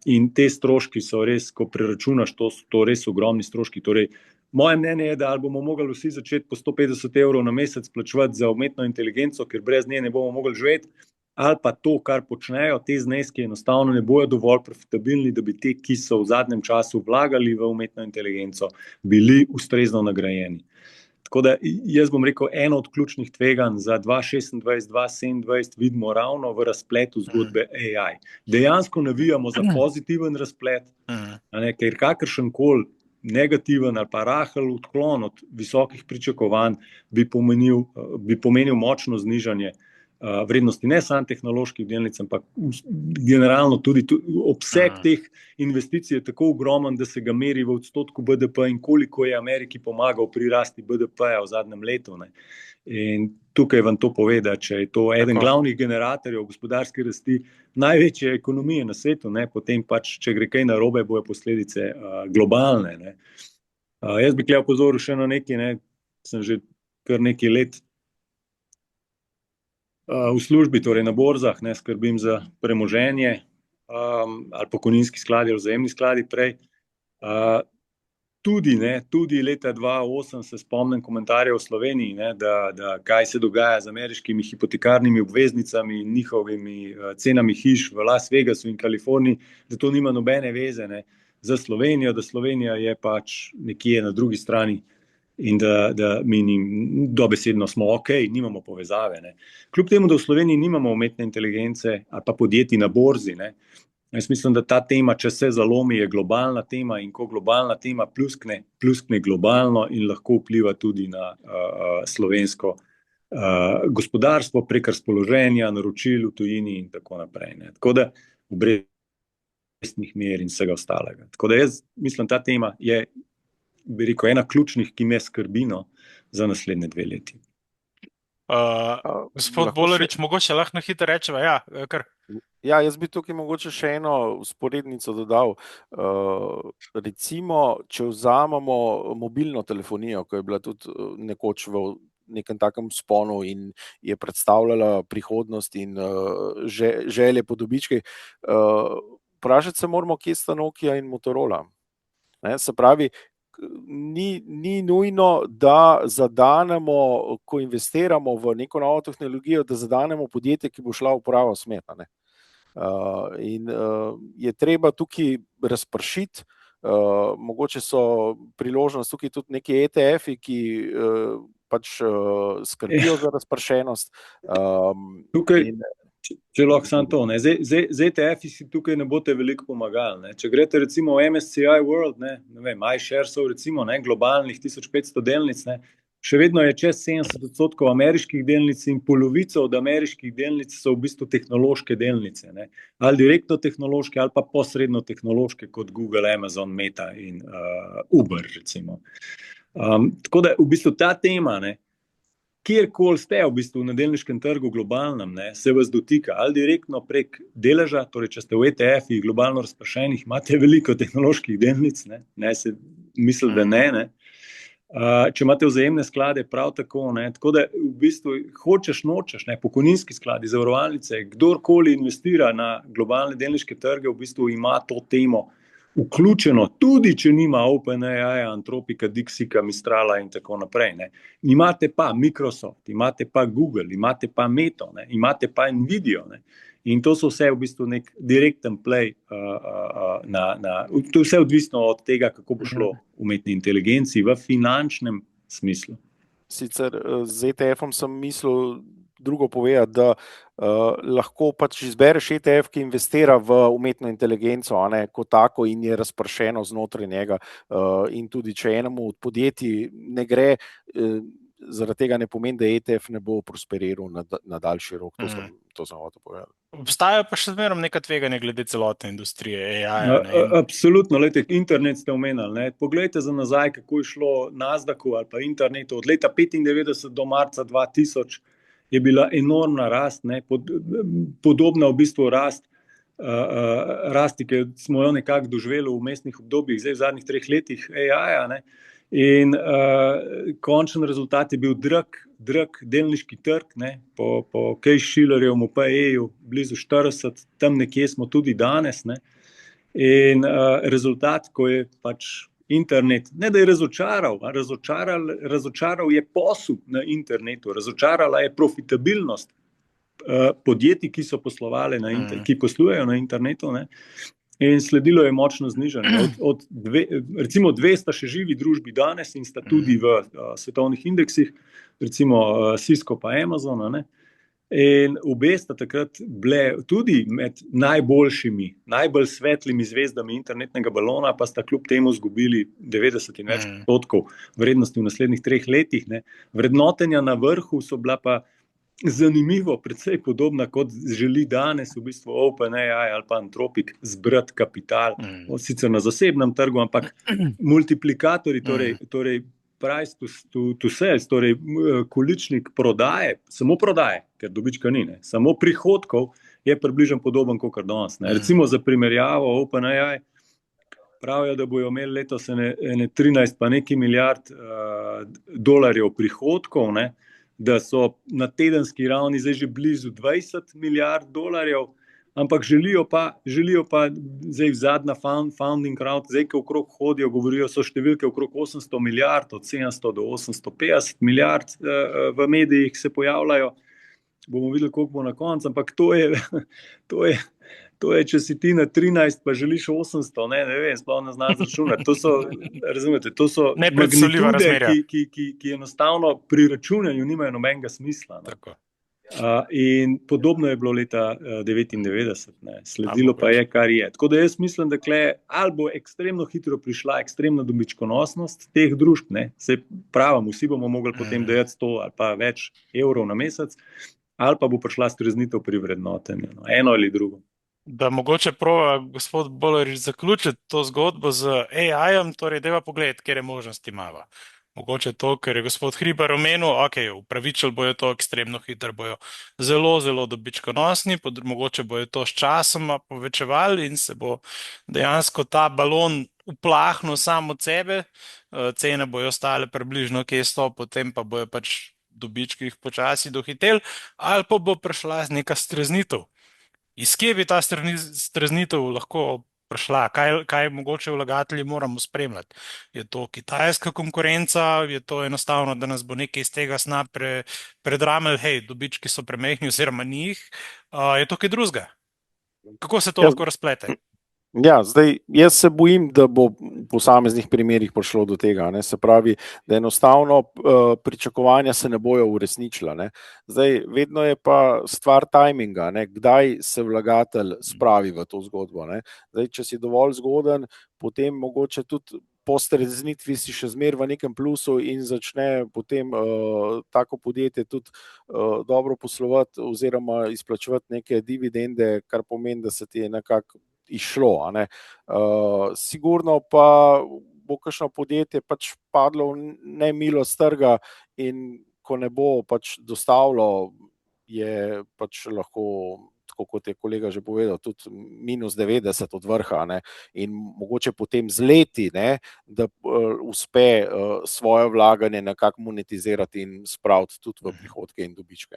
In te stroški so res, ko preračunaš, to res ogromni stroški. Torej, moje mnenje je, da ali bomo mogli vsi začeti po €150 na mesec plačevati za umetno inteligenco, ker brez nje ne bomo mogli živeti, ali pa to, kar počnejo, te zneski enostavno ne bojo dovolj profitabilni, da bi ti, ki so v zadnjem času vlagali v umetno inteligenco, bili ustrezno nagrajeni. Tako da jaz bom rekel, eno od ključnih tveganj za 2026, 2027 vidimo ravno v razpletu zgodbe AI. Dejansko navijamo za pozitiven razplet, ne, ker kakršenkoli negativen ali pa rahel odklon od visokih pričakovanj bi pomenil močno znižanje vrednosti ne samo tehnoloških delnic, ampak generalno tudi obseg teh investicij je tako ogromen, da se ga meri v odstotku BDP in koliko je Ameriki pomagal pri rasti BDP-ja v zadnjem letu. Ne. In tukaj vam to pove, da če je to eden glavnih generatorjev gospodarske rasti največje ekonomije na svetu, ne, potem pač, če gre kaj narobe, bojo posledice globalne. Ne. Jaz bi tukaj opozoril še na nekaj, ne, sem že kar nekaj let v službi, torej na borzah, ne, skrbim za premoženje ali pokojninski skladi ali vzajemni skladi prej. tudi leta 2008 se spomnim komentarjev v Sloveniji, ne, da kaj se dogaja z ameriškimi hipotekarnimi obveznicami in njihovimi cenami hiš v Las Vegasu in Kaliforniji, da to nima nobene veze, ne, za Slovenijo, da Slovenija je pač nekje na drugi strani in da mi dobesedno smo ok, nimamo povezave. Ne. Kljub temu, da v Sloveniji nimamo umetne inteligence ali pa podjetij na borzi, ne, jaz mislim, da ta tema, če se zalomi, je globalna tema in ko globalna tema pluskne globalno in lahko vpliva tudi na slovensko gospodarstvo prek razpoloženja, naročil v tujini in tako naprej. Ne. Tako da obrestnih mer in vsega ostalega. Tako da jaz mislim, ta tema je, bi rekel, ena ključnih, ki me skrbi za naslednje 2 leti.
Gospod Bolarič, mogoče lahko na hitro rečeva, kar.
Ja, jaz bi tukaj mogoče še eno vzporednico dodal. Recimo, če vzamemo mobilno telefonijo, ki je bila tudi nekoč v nekem takem sponu in je predstavljala prihodnost in želje po dobičkih, vprašati se moramo, kje sta Nokia in Motorola. Se pravi, ni nujno, da zadanemo, ko investiramo v neko novo tehnologijo, da zadanemo podjetje, ki bo šla v pravo smer. In je treba tukaj razpršiti, mogoče so priložnost tukaj tudi neki ETF-i, ki pač skrbijo za razpršenost.
Tukaj, če lahko samo to, ne. Z ETF-i si tukaj ne boste veliko pomagali. Ne. Če greste recimo v MSCI World, ne vem, iSharesov recimo, ne, globalnih 1500 delnic, ne, še vedno je čez 70% ameriških delnic in polovico od ameriških delnic so v bistvu tehnološke delnice. Ne. Ali direktno tehnološke, ali pa posredno tehnološke, kot Google, Amazon, Meta in Uber recimo. Tako da v bistvu ta tema, ne, kjerkoli ste v bistvu na delniškem trgu globalnem, ne, se vas dotika, ali direktno prek deleža, torej če ste v ETF-ih globalno razpršenih, imate veliko tehnoloških delnic, ne se misli, da ne. Če imate vzajemne sklade, prav tako, ne, tako da v bistvu hočeš, nočeš, ne, pokojninski skladi, zavarovalnice, kdorkoli investira na globalne delniške trge, v bistvu ima to temo vključeno, tudi če nima OpenAI, Antropika, Dixika, Mistrala in tako naprej. Ne. Imate pa Microsoft, imate pa Google, imate pa Meta, ne, imate pa Nvidia. Ne. In to so vse v bistvu nek direkten play to je vse odvisno od tega, kako bo šlo umetni inteligenci v finančnem smislu.
Sicer z ETF-om sem mislil drugo povedati, da lahko pač izbereš ETF, ki investira v umetno inteligenco, kot tako in je razpršeno znotraj njega. In tudi, če enemu od podjetij ne gre, zaradi tega ne pomeni, da ETF ne bo prosperiral na daljši rok. To sem hotel povedati.
Obstajajo pa še zmeraj neka tveganja glede celotne industrije AI.
Absolutno, lejte, internet ste omenili. Ne. Poglejte za nazaj, kako je šlo Nasdaqu ali pa internetu. Od leta 1995 do marca 2000 je bila enormna rast, ne, podobna v bistvu rasti, ki smo jo nekako doživeli v vmesnih obdobjih, zdaj v zadnjih 3 letih AI-ja, ne. In končen rezultat je bil drag delniški trg, ne, po Case-Shillerjevem PE-ju blizu 40, tam nekje smo tudi danes, ne. In rezultat, ko je pač internet, ne da je razočaral je posel na internetu, razočarala je profitabilnost podjetij, ki so poslovali ki poslujejo na internetu, ne. In sledilo je močno znižanje. Recimo 2 sta še živi družbi danes in sta tudi v svetovnih indeksih, recimo Cisco pa Amazon, ne. In obe sta takrat bile tudi med najboljšimi, najbolj svetlimi zvezdami internetnega balona, pa sta kljub temu izgubili 90 in več odstotkov vrednosti v naslednjih 3 letih. Ne. Vrednotenja na vrhu so bila pa zanimivo, precej podobna, kot želi danes v bistvu OpenAI ali pa Antropik zbrati kapital, sicer na zasebnem trgu, ampak multiplikatorji, torej price to sales, torej količnik prodaje, samo prodaje, ker dobička ni, ne, samo prihodkov je približno podoben kakor danes. Recimo za primerjavo OpenAI pravijo, da bojo imeli letos ene 13 pa nekaj milijard dolarjev prihodkov, ne, da so na tedenski ravni zdaj že blizu 20 milijard dolarjev, ampak želijo pa zdaj zadnja founding crowd, zdaj, ki okrog hodijo, govorijo, so številke okrog 800 milijard, od 700 do 850 milijard v medijih se pojavljajo. Bomo videli, koliko bo na koncu, ampak to je, to je, če si ti na 13, pa želiš 800, ne vem, sploh ne znaš računati. Razumete, to so
Nepredstavljiva
magnitude,
razmerja.
ki enostavno pri računanju nimajo nobenega smisla.
Tako.
In podobno je bilo leta 99, sledilo pa je, kar je. Tako da jaz mislim, da ali bo ekstremno hitro prišla ekstremna dobičkonosnost teh družb, se pravim, vsi bomo mogli potem dajati 100 ali pa več evrov na mesec, ali pa bo prišla streznitev pri vrednotenju, eno ali drugo.
Da mogoče prova gospod Bolarič zaključiti to zgodbo z AI-jem, torej deva pogled, kjer je možnosti imava. Mogoče to, ker je gospod Hribar omenil, upravičili bojo to ekstremno hitro, bojo zelo, zelo dobičkonosni, mogoče bojo to s časoma povečevali in se bo dejansko ta balon uplahnil sam od sebe, cene bojo ostale približno kje 100, potem pa bojo pač dobički jih počasi dohiteli, ali pa bo prišla neka streznitev. Iz kje bi ta streznitev lahko prišla? Kaj mogoče vlagatelji moramo spremljati? Je to kitajska konkurenca? Je to enostavno, da nas bo nekaj iz tega sna predramel, hej, dobički so premehni oziroma njih? Je to kaj drugega? Kako se to lahko razplete?
Ja, zdaj, jaz se bojim, da bo v posameznih primerih prišlo do tega. Se pravi, da enostavno pričakovanja se ne bojo uresničila. Zdaj, vedno je pa stvar tajminga, kdaj se vlagatelj spravi v to zgodbo. Zdaj, če si dovolj zgoden, potem mogoče tudi po streznitvi si še zmeraj v nekem plusu in začne potem tako podjetje tudi dobro poslovati oziroma izplačevati neke dividende, kar pomeni, da se ti je nekako išlo. Sigurno pa bo kakšno podjetje pač padlo v nemilost trga in ko ne bo pač dostavilo, je pač lahko, tako kot je kolega že povedal, tudi -90 od vrha, in mogoče potem z leti, da uspe svoje vlaganje nekako monetizirati in spraviti tudi v prihodke in dobičke.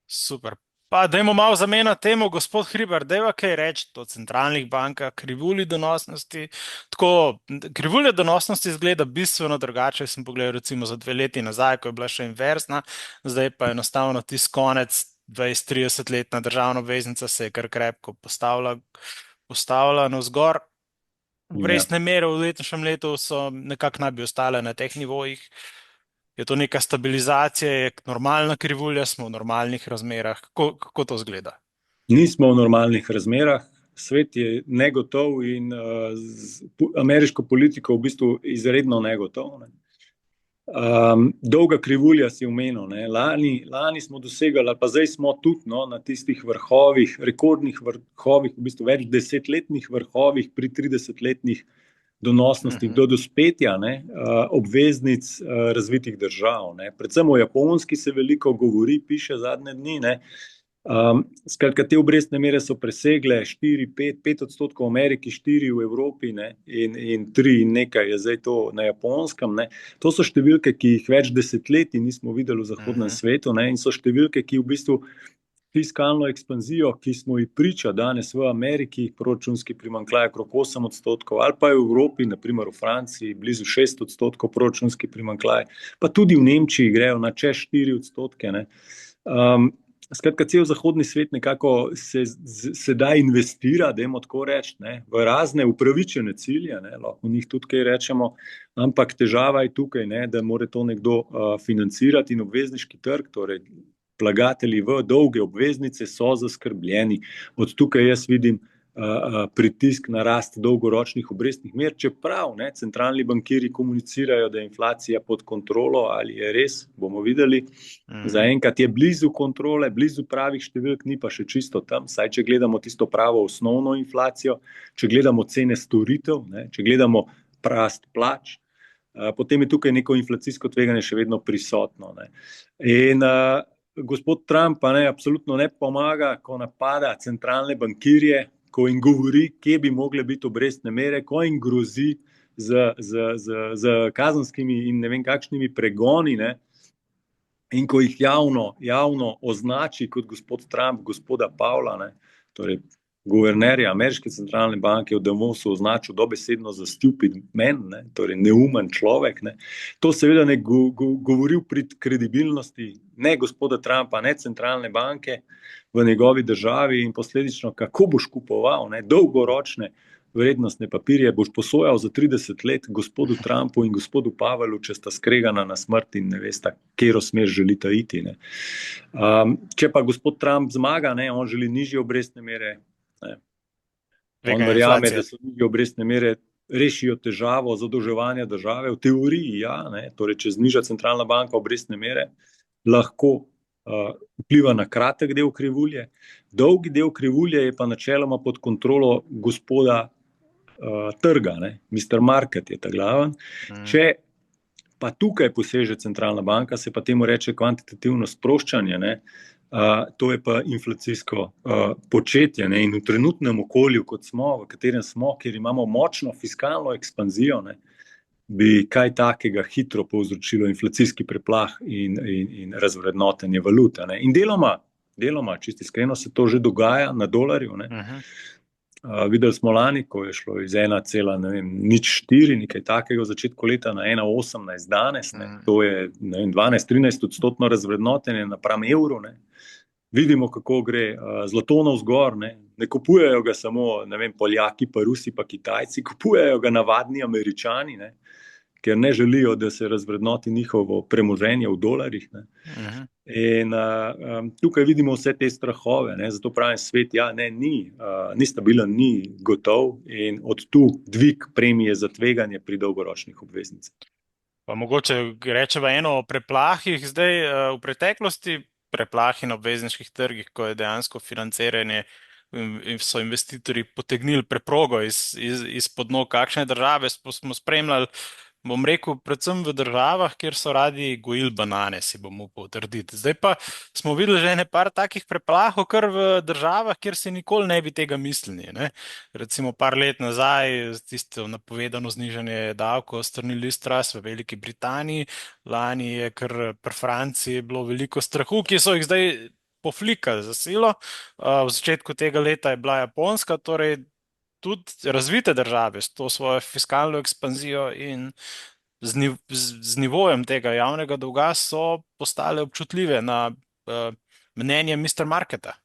Super. Pa dajmo malo zamenjati temo, gospod Hribar, dajva kaj reči o centralnih bankah, krivulji donosnosti. Tako, krivulja donosnosti izgleda bistveno drugače, sem pogledal recimo za 2 leti nazaj, ko je bila še inverzna, zdaj pa enostavno tisti konec 20-30-letna državna obveznica se je kar krepko postavila navzgor. Obrestne mere v letošnjem letu so nekako naj bi ostale na teh nivojih. Je to neka stabilizacija, je normalna krivulja, smo v normalnih razmerah? Kako to izgleda?
Nismo v normalnih razmerah, svet je negotov in ameriško politiko v bistvu izredno negotov. Dolga krivulja si omenil. Lani smo dosegali, ali pa zdaj smo tudi na tistih vrhovih, rekordnih vrhovih, v bistvu več desetletnih vrhovih pri 30-letnih donosnosti do dospetja obveznic razvitih držav. Predvsem o Japonski se veliko govori, piše zadnje dni. Skratka, te obrestne mere so presegle 5% v Ameriki, 4% v Evropi in 3% in nekaj je zdaj to na Japonskem. To so številke, ki jih več desetletij nismo videli v zahodnem svetu in so številke, ki v bistvu fiskalno ekspanzijo, ki smo ji priča danes v Ameriki, proračunski primanjkljaj okrog 8%, ali pa v Evropi, naprimer v Franciji, blizu 6% proračunski primanjkljaj, pa tudi v Nemčiji grejo na čez 4%. Skratka, cel zahodni svet nekako se da investira, dajmo tako reči, v razne upravičene cilje, lahko o njih tudi kaj rečemo, ampak težava je tukaj, da mora to nekdo financirati in obvezniški trg, torej vlagatelji v dolge obveznice so zaskrbljeni. Od tukaj jaz vidim pritisk na rast dolgoročnih obrestnih mer, čeprav centralni bankirji komunicirajo, da je inflacija pod kontrolo, ali je res, bomo videli. Zaenkrat je blizu kontrole, blizu pravih številk, ni pa še čisto tam, saj če gledamo tisto pravo osnovno inflacijo, če gledamo cene storitev, če gledamo rast plač, potem je tukaj neko inflacijsko tveganje še vedno prisotno. In gospod Trump pa absolutno ne pomaga, ko napada centralne bankirje, ko jim govori, kje bi mogle biti obrestne mere, ko jim grozi z kazenskimi in ne vem kakšnimi pregoni. in ko jih javno označi kot gospod Trump, gospoda Pavla, ne, torej guvernerja ameriške centralne banke v Davosu označil dobesedno za stupid man, ne, torej neumen človek, ne, to seveda ne govori v prid kredibilnosti ne gospoda Trumpa, ne centralne banke v njegovi državi in posledično, kako boš kupoval ne, dolgoročne vrednostne papirje, boš posojal za 30 let gospodu Trumpu in gospodu Pavelu, če sta skregana na smrt in ne veste, katero smer želita iti. Ne. Če pa gospod Trump zmaga, ne, on želi nižje obrestne mere, ne. On verjame, da so nižje obrestne mere rešijo težavo zadolževanja države. V teoriji, ja, ne, torej, če zniža centralna banka obrestne mere, lahko vpliva na kratek del krivulje. Dolgi del krivulje je pa načeloma pod kontrolo gospoda trga, ne? Mr. Market je ta glaven. Če pa tukaj poseže centralna banka, se pa temu reče kvantitativno sproščanje, ne? To je pa inflacijsko početje, ne? In v trenutnem okolju, kot smo, v katerem smo, kjer imamo močno fiskalno ekspanzijo, ne? Bi kaj takega hitro povzročilo inflacijski preplah in razvrednotenje valute. Ne? In deloma, čisto iskreno, se to že dogaja na dolarju. Ne? Videli smo lani, ko je šlo iz 1,04, nekaj takega v začetku leta na 1,18 danes. Ne? To je 12-13% razvrednotenje napram evru. Ne? Vidimo, kako gre zlato navzgor. Ne kupujejo ga samo Poljaki, pa Rusi, pa Kitajci, kupujejo ga navadni Američani, ne? Ker ne želijo, da se razvrednoti njihovo premoženje v dolarjih. Ne? In tukaj vidimo vse te strahove, ne? Zato pravim, svet ni stabilen, ni gotov in od tu dvig premije za tveganje pri dolgoročnih obveznicah.
Pa mogoče rečeva eno o preplahih zdaj v preteklosti, preplahi na obvezniških trgih, ko je dejansko financiranje in so investitorji potegnili preprogo izpod nog kakšne države, smo spremljali, bom rekel, predvsem v državah, kjer so radi gojili banane, si bom upal trditi. Zdaj pa smo videli že par takih preplahov, kar v državah, kjer si nikoli ne bi tega mislili. Ne? Recimo par let nazaj, tisto napovedano znižanje davkov strani Liz Truss v Veliki Britaniji, lani je kar pri Franciji bilo veliko strahu, ki so jih zdaj poflikali za silo. V začetku tega leta je bila Japonska, torej tudi razvite države s to svojo fiskalno ekspanzijo in z nivojem tega javnega dolga so postale občutljive na mnenje Mr. Marketa.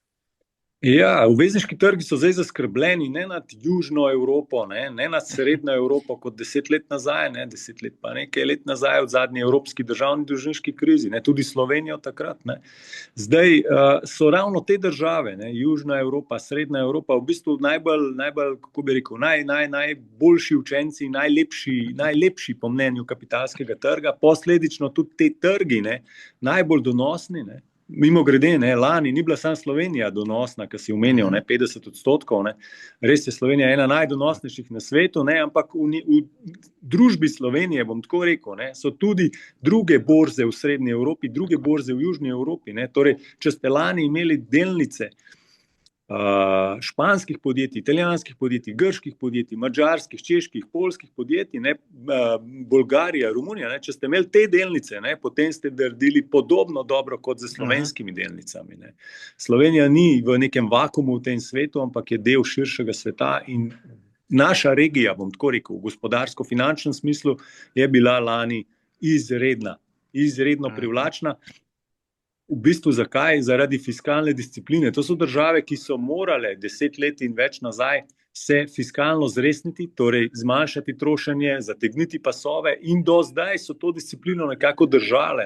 Ja, obvezniški trgi so zdaj zaskrbljeni ne nad Južno Evropo, ne nad Srednjo Evropo kot 10 let nazaj, 10 let pa nekaj let nazaj od zadnje evropski državni dolžniški krizi, tudi Slovenijo takrat. Ne. Zdaj so ravno te države, Južna Evropa, Srednja Evropa, v bistvu najbolj, kako bi rekel, najboljši učenci, najlepši po mnenju kapitalskega trga, posledično tudi te trgi, najbolj donosni. Mimo grede, lani ni bila samo Slovenija donosna, ki si omenjal 50%. Res je Slovenija ena najdonosnejših na svetu, ampak v družbi Slovenije, bom tako rekel, so tudi druge borze v Srednji Evropi, druge borze v Južni Evropi. Torej, če ste lani imeli delnice španskih podjetij, italijanskih podjetij, grških podjetij, madžarskih, čeških, poljskih podjetij, Bolgarija, Romunija, če ste imeli te delnice, potem ste naredili podobno dobro kot z slovenskimi delnicami. Slovenija ni v nekem vakuumu v tem svetu, ampak je del širšega sveta in naša regija, bom tako rekel, v gospodarsko-finančnem smislu je bila lani izredno privlačna. V bistvu zakaj? Zaradi fiskalne discipline. To so države, ki so morale 10 let in več nazaj se fiskalno zresniti, torej zmanjšati trošenje, zategniti pasove in do zdaj so to disciplino nekako držale.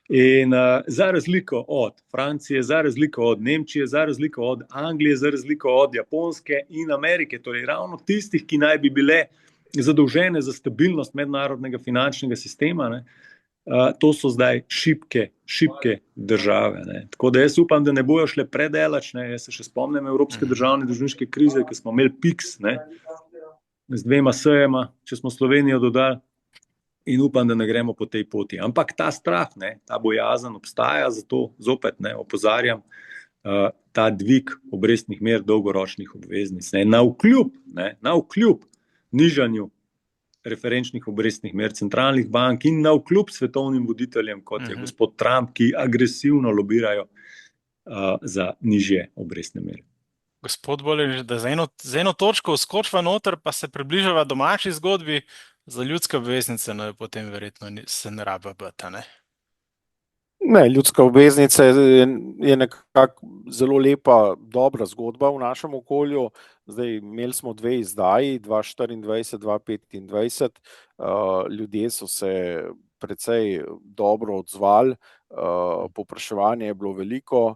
In za razliko od Francije, za razliko od Nemčije, za razliko od Anglije, za razliko od Japonske in Amerike, torej ravno tistih, ki naj bi bile zadolžene za stabilnost mednarodnega finančnega sistema, to so zdaj šibke države. Tako da jaz upam, da ne bojo šle predaleč. Jaz se še spomnim evropske državne dolžniške krize, ki smo imeli PIX z 2 S-jema, če smo Slovenijo dodali, in upam, da ne gremo po tej poti. Ampak ta strah, ta bojazen obstaja, zato zopet opozarjam ta dvig obrestnih mer dolgoročnih obveznic. Navkljub nižanju referenčnih obrestnih mer centralnih bank in navkljub svetovnim voditeljem, kot je gospod Trump, ki agresivno lobirajo za nižje obrestne mere.
Gospod Bolin, da za eno točko skočiva noter, pa se približava domači zgodbi, za ljudske obveznice, no potem verjetno se ne rabi bata, ne?
Ne, ljudska obveznica je nekako zelo lepa, dobra zgodba v našem okolju. Zdaj, imeli smo dve izdaji, 2024, 2025. Ljudje so se precej dobro odzvali, povpraševanje je bilo veliko,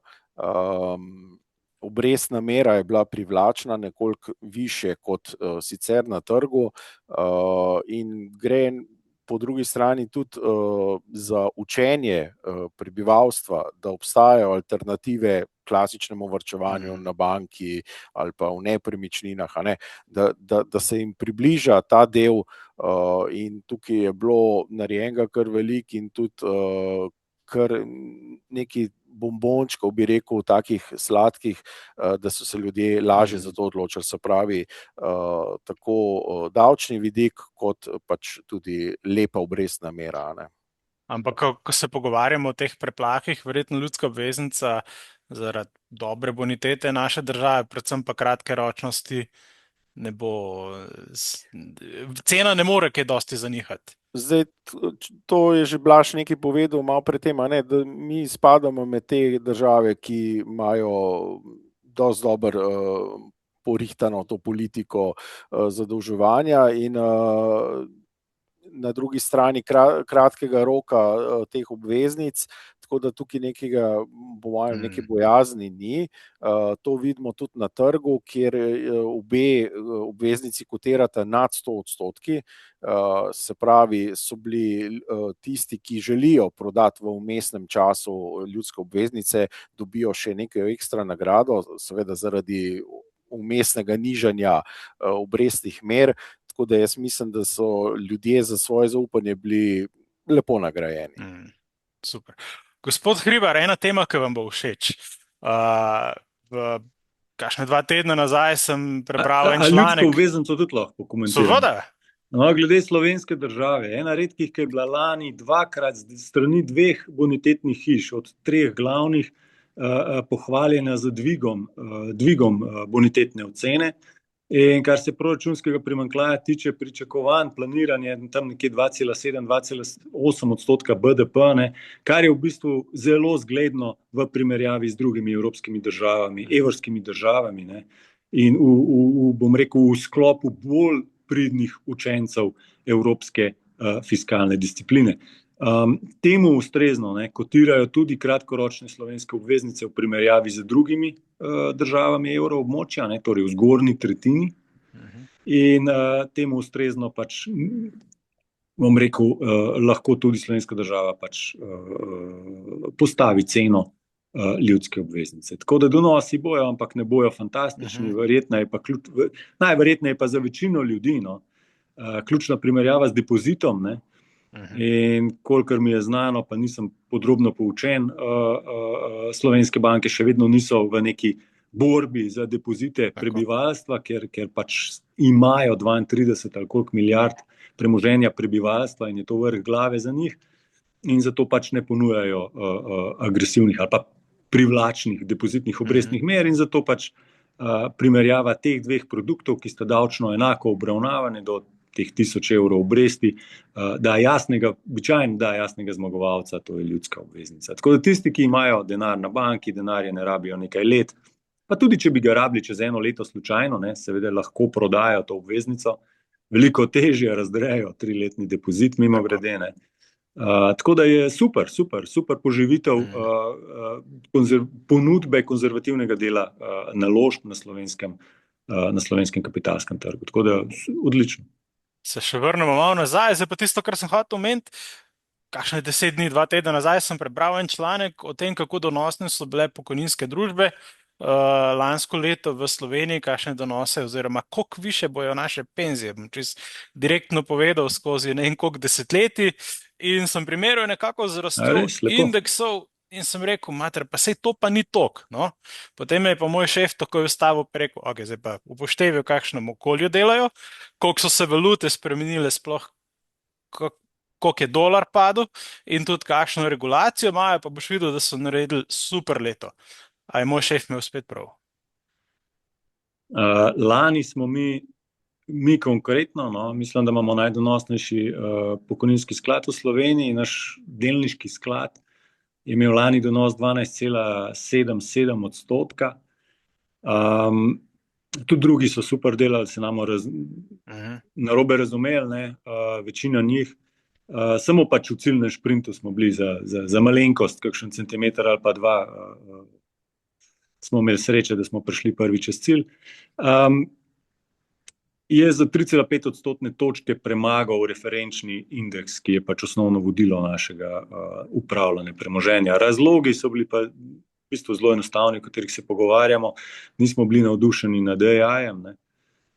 obrestna mera je bila privlačna, nekoliko više kot sicer na trgu, in gre po drugi strani tudi za učenje prebivalstva, da obstajajo alternative klasičnemu varčevanju na banki ali pa v nepremičninah, ne? Da se jim približa ta del, in tukaj je bilo narejenega kar veliko in tudi kar neki bombončkov, bi rekel, takih sladkih, da so se ljudje lažje za to odločili. Se pravi, tako davčni vidik, kot pač tudi lepa obrestna mera, ne.
Ampak, ko se pogovarjamo o teh preplakih, verjetno ljudska obveznica zaradi dobre bonitete naše države, predvsem pa kratkoročnosti, ne bo, cena ne more kaj dosti zanihati.
Zdaj, to je že Blaž nekaj povedal malo pred tem, ne, da mi spadamo med te države, ki imajo dosti dobro porihtano to politiko zadolževanja in na drugi strani kratkega roka teh obveznic, tako da tukaj neke bojazni ni. To vidimo tudi na trgu, kjer obe obveznici kotirata nad 100%. Se pravi, so bili tisti, ki želijo prodati v vmesnem času ljudske obveznice, dobijo še nekaj ekstra nagrado, seveda zaradi vmesnega nižanja obrestnih mer. Tako da jaz mislim, da so ljudje za svoje zaupanje bili lepo nagrajeni.
Super. Gospod Hribar, ena tema, ki vam bo všeč. Kakšne 2 tedna nazaj sem prebral en članek.
Ljudsko obveznico tudi lahko komentiram.
Seveda.
No, glede slovenske države, ena redkih, ki je bila lani 2-krat strani 2 bonitetnih hiš, od 3 glavnih, pohvaljena z dvigom bonitetne ocene. In kar se proračunskega primanjkljaja tiče, pričakovanj, planiranje tam nekje 2,7-2,8% BDP, ne, kar je v bistvu zelo zgledno v primerjavi z drugimi evropskimi državami, evrskimi državami, ne. In bom rekel, v sklopu bolj pridnih učencev evropske fiskalne discipline. Temu ustrezno, ne, kotirajo tudi kratkoročne slovenske obveznice v primerjavi z drugimi državami evroobmočja, ne, torej v zgornji tretjini. In temu ustrezno pač, bom rekel, lahko tudi slovenska država pač postavi ceno ljudske obveznice. Tako da donosi bojo, ampak ne bojo fantastični, najverjetneje pa za večino ljudi, no, ključna primerjava z depozitom, ne. In kolikor mi je znano, pa nisem podrobno poučen, slovenske banke še vedno niso v neki borbi za depozite prebivalstva, ker pač imajo 32 ali koliko milijard premoženja prebivalstva in je to vrh glave za njih, in zato pač ne ponujajo agresivnih ali pa privlačnih depozitnih obrestnih mer, in zato pač primerjava teh 2 produktov, ki sta davčno enako obravnavane do teh 1000 evrov obresti, običajno da jasnega zmagovalca, to je ljudska obveznica. Tako da tisti, ki imajo denar na banki, denarja ne rabijo nekaj let, pa tudi če bi ga rabili čez 1 leto slučajno, ne, seveda lahko prodajo to obveznico, veliko težje razdrejo 3-letni depozit, mimogrede, ne. Tako da je super poživitev ponudbe konzervativnega dela naložb na slovenskem kapitalskem trgu. Tako da odlično.
Se še vrnemo malo nazaj, zdaj pa tisto, kar sem hotel omeniti. Kakšne 10 dni, 2 tedna nazaj sem prebral en članek o tem, kako donosne so bile pokojninske družbe lansko leto v Sloveniji, kakšne donose oziroma koliko više bojo naše penzije. Bom čisto direktno povedal skozi ne vem koliko desetletij in sem primerjal nekako z rastjo In sem rekel, mater, pa sej to pa ni tok. No? Potem me je pa moj šef takoj ustavil in rekel, ok, zdaj pa upoštevajo, v kakšnem okolju delajo, koliko so se valute spremenile sploh, koliko je dolar padel in tudi kakšno regulacijo imajo, pa boš videl, da so naredili super leto. A je moj šef imel spet prav?
Lani smo mi konkretno, no, mislim, da imamo najdonosnejši pokojninski sklad v Sloveniji. Naš delniški sklad je imel lani donos 12,77%. Tudi drugi so super delali, se nam narobe razumeli, ne, večina njih. Samo pač v ciljnem šprintu smo bili za malenkost, kakšen centimeter ali pa dva, smo imeli sreče, da smo prišli prvi čez cilj. Je za 3,5 odstotne točke premagal referenčni indeks, ki je pač osnovno vodilo našega upravljanja premoženja. Razlogi so bili pa v bistvu zelo enostavni, o katerih se pogovarjamo. Nismo bili navdušeni nad AI-jem.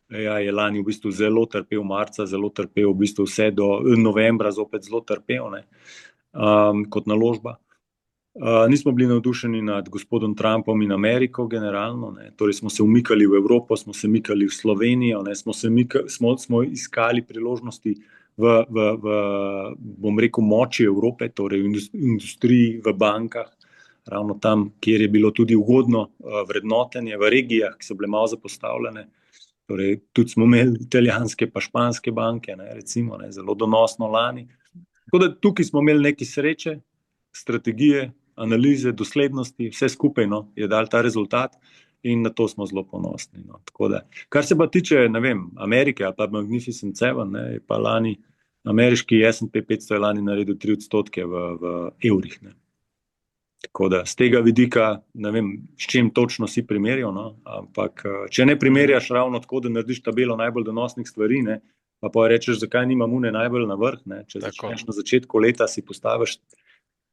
AI je lani v bistvu zelo trpel, marca zelo trpel, v bistvu vse do novembra zopet zelo trpel, kot naložba. Nismo bili navdušeni nad gospodom Trumpom in Ameriko generalno, ne. Torej smo se umikali v Evropo, smo se mikali v Slovenijo, ne. Smo iskali priložnosti bom rekel, moči Evrope, torej v industriji, v bankah, ravno tam, kjer je bilo tudi ugodno vrednotenje, v regijah, ki so bile malo zapostavljene. Torej, tudi smo imeli italijanske pa španske banke, ne, recimo, ne, zelo donosno lani. Tako da tukaj smo imeli nekaj sreče, strategije, analize, doslednosti, vse skupaj je dal ta rezultat in na to smo zelo ponosni. Tako da, kar se pa tiče, ne vem, Amerike ali pa Magnificent Seven, ne, je pa lani ameriški S&P 500 je lani naredil 3% v evrih. Ne. Tako da, z tega vidika, ne vem, s čim točno si primerjal, no, ampak če ne primerjaš ravno tako, da narediš tabelo najbolj donosnih stvari, ne, pa rečeš, zakaj nimam une najbolj na vrh, ne, če začneš na začetku leta si postaviš,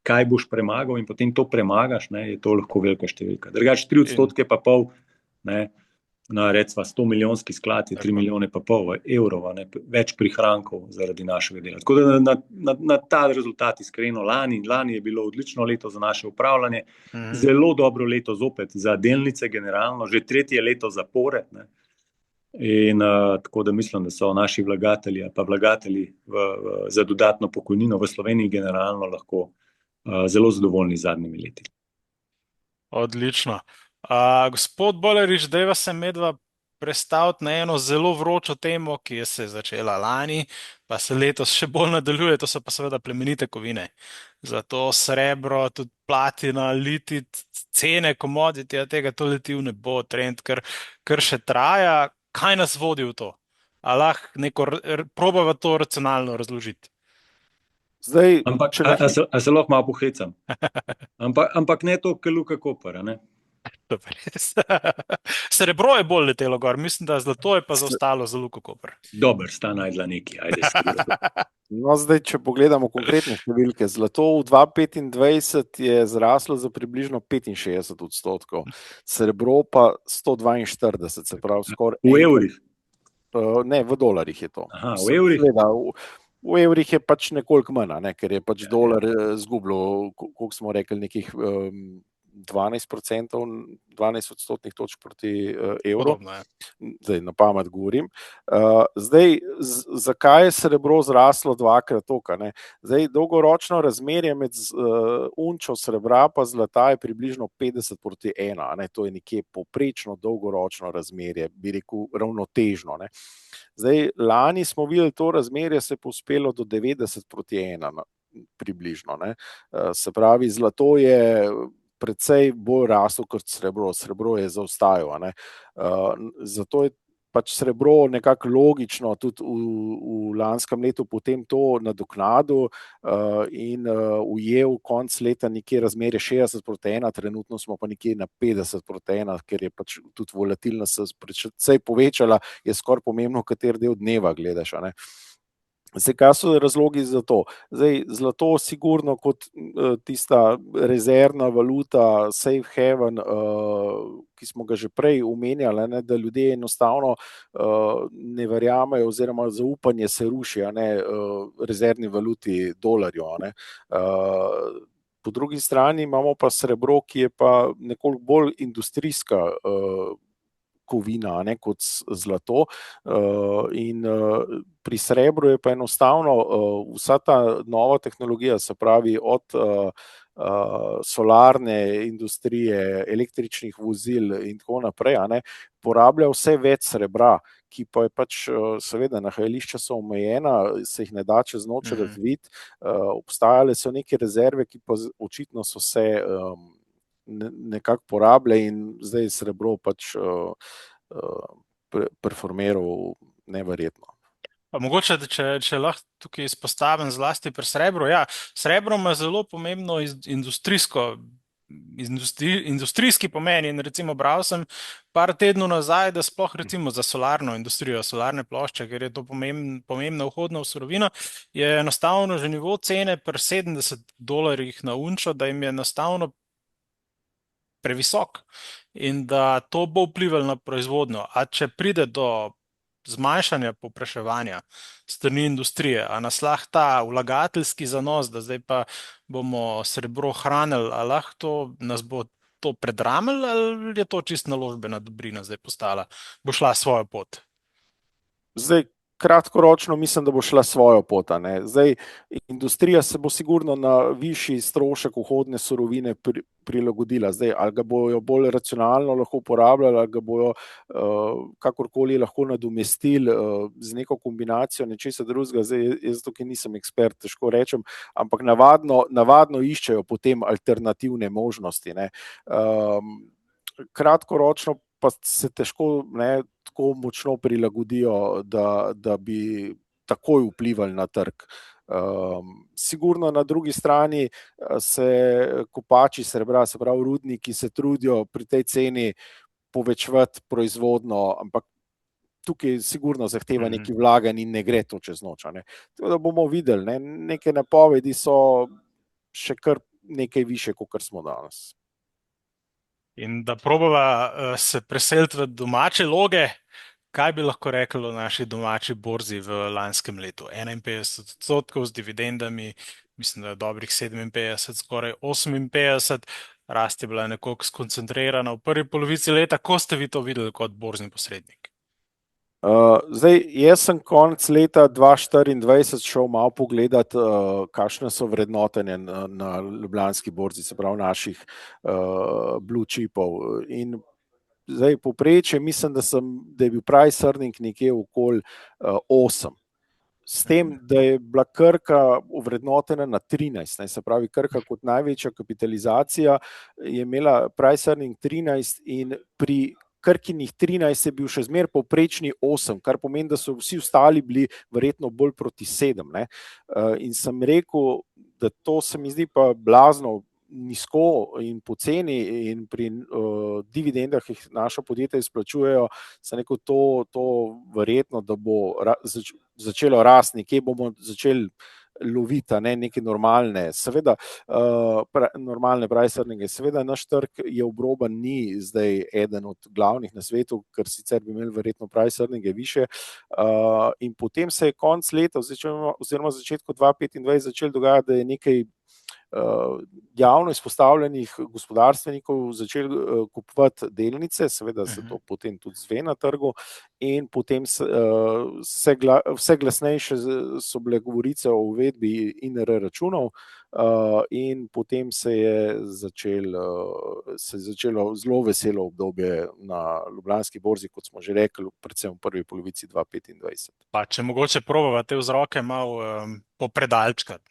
kaj boš premagal in potem to premagaš, ne, je to lahko velika številka. Drugače 3,5 pa pol, ne, na recimo 100 milijonski sklad je 3,5 milijone evrov, ne, več prihrankov zaradi našega dela. Tako da na ta rezultat iskreno lani je bilo odlično leto za naše upravljanje, zelo dobro leto zopet za delnice generalno, že tretje leto zapored, ne. In tako da mislim, da so naši vlagatelji pa vlagatelji za dodatno pokojnino v Sloveniji generalno lahko zelo zadovoljni z zadnjimi leti.
Odlično. Gospod Bolerič, dajva se medva prestaviti na eno zelo vročo temo, ki je se začela lani, pa se letos še bolj nadaljuje, to so pa seveda plemenite kovine. Zato srebro, tudi platina, litit, cene komoditija, tega to leti v nebo, trend, kar še traja. Kaj nas vodi v to? A lahko probava to racionalno razložiti?
Zdaj,
ampak se lahko malo pohecam. Ampak ne to, kar Luka Koper, ne?
Srebro je bolj letelo gor, mislim, da zlato je pa zaostalo za Luko Koper.
Dober, sta najdla neki, ajde.
No, zdaj, če pogledamo konkretne številke, zlato v 2025 je zraslo za približno 65%, srebro pa 142%, se pravi skoraj.
V evrih?
Ne, v dolarjih je to.
Aha, v evrih?
V evrih je pač nekoliko manj, ne, ker je pač dolar zgubljal, koliko smo rekli, nekih 12%, 12 odstotnih točk proti evru. Zdaj na pamet govorim. Zdaj, zakaj je srebro zraslo dvakrat toliko, ne? Zdaj, dolgoročno razmerje med unčo srebra pa zlata je približno 50:1, ne? To je nekje povprečno dolgoročno razmerje, bi rekel ravnotežno, ne? Zdaj, lani smo videli to razmerje se povzpelo do 90:1 približno, ne? Se pravi, zlato je precej bolj rasel kot srebro. Srebro je zaostajal, ne? Zato je pač srebro nekako logično tudi v lanskem letu potem to nadoknadil in ujel konc leta nekje razmerje 60:1, trenutno smo pa nekje na 50:1, ker je pač tudi volatilnost se precej povečala, je skoraj pomembno, kater del dneva gledaš, ne? Zdaj, kaj so razlogi za to? Zdaj, zlato sigurno kot tista rezervna valuta, safe haven, ki smo ga že prej omenjali, ne, da ljudje enostavno ne verjamejo oziroma zaupanje se ruši, ne, rezervni valuti dolarju, ne. Po drugi strani imamo pa srebro, ki je pa nekoliko bolj industrijska kovina, ne, kot zlato. In pri srebru je pa enostavno vsa ta nova tehnologija, se pravi od solarne industrije, električnih vozil in tako naprej, ne, porablja vse več srebra, ki pa je pač seveda nahajališča so omejena, se jih ne da čez noč razviti. Obstajale so neke rezerve, ki pa očitno so se nekako porablja in zdaj srebro pač performiral neverjetno.
Pa mogoče, če lahko tukaj izpostavim zlasti pri srebru. Ja, srebro ima zelo pomembno industrijski pomen in recimo bral sem par tednov nazaj, da sploh recimo za solarno industrijo, solarne plošče, ker je to pomembna vhodna surovina, je enostavno že nivo cene pri $70 na unčo, da jim je enostavno previsok in da to bo vplivalo na proizvodnjo. A če pride do zmanjšanja povpraševanja strani industrije, a nas lahko ta vlagateljski zanos, da zdaj pa bomo srebro hranili, a lahko nas bo to predramilo, ali je to čist naložbena dobrina zdaj postala, bo šla svojo pot?
Zdaj, kratkoročno mislim, da bo šla svojo pot. Zdaj, industrija se bo sigurno na višji strošek vhodne surovine prilagodila. Zdaj, ali ga bojo bolj racionalno lahko uporabljali, ali ga bojo kakorkoli lahko nadomestili z neko kombinacijo nečesa drugega. Zdaj, jaz tukaj nisem ekspert, težko rečem, ampak navadno iščejo potem alternativne možnosti. Kratkoročno pa se težko tako močno prilagodijo, da bi takoj vplivali na trg. Sigurno na drugi strani se kopači srebra, se pravi rudniki, se trudijo pri tej ceni povečevati proizvodno, ampak tukaj sigurno zahteva neki vlaganj in ne gre to čez noč. Tako da bomo videli, neke napovedi so še kar nekaj više, kot smo danes.
In da probava se preseliti v domače loge, kaj bi lahko rekli o naši domači borzi v lanskem letu? 51% z dividendami, mislim, da je dobrih 57, skoraj 58, rast je bila nekoliko skoncentrirana v prvi polovici leta. Ko ste vi to videli kot borzni posrednik?
Zdaj, jaz sem konec leta 2024 šel malo pogledat, kakšne so vrednotenje na Ljubljanski borzi, se pravi naših blue chipov. In zdaj povprečje, mislim, da je bil price earning nekje okoli 8. S tem, da je bila Krka ovrednotena na 13, se pravi Krka kot največja kapitalizacija je imela price earning 13 in pri Krkinih 13 je bil še zmer povprečni 8, kar pomeni, da so vsi ostali bili verjetno bolj proti 7. In sem rekel, da to se mi zdi pa blazno nizko in poceni in pri dividendah, ki jih naša podjetja izplačujejo, sem rekel, to verjetno, da bo začelo rasti, nekje bomo začeli loviti, neke normalne, seveda normalne price earninge. Seveda naš trg je obroban, ni zdaj eden od glavnih na svetu, ker sicer bi imeli verjetno price earninge više. In potem se je konec leta oziroma začetku 2025 začel dogajati, da je nekaj javno izpostavljenih gospodarstvenikov začeli kupovati delnice, seveda se to potem tudi zve na trgu, in potem vse glasnejše so bile govorice o uvedbi INR računov, in potem se je začelo zelo veselo obdobje na Ljubljanski borzi, kot smo že rekli, predvsem v prvi polovici 2025.
Pa če mogoče probava te vzroke malo popredalčkati,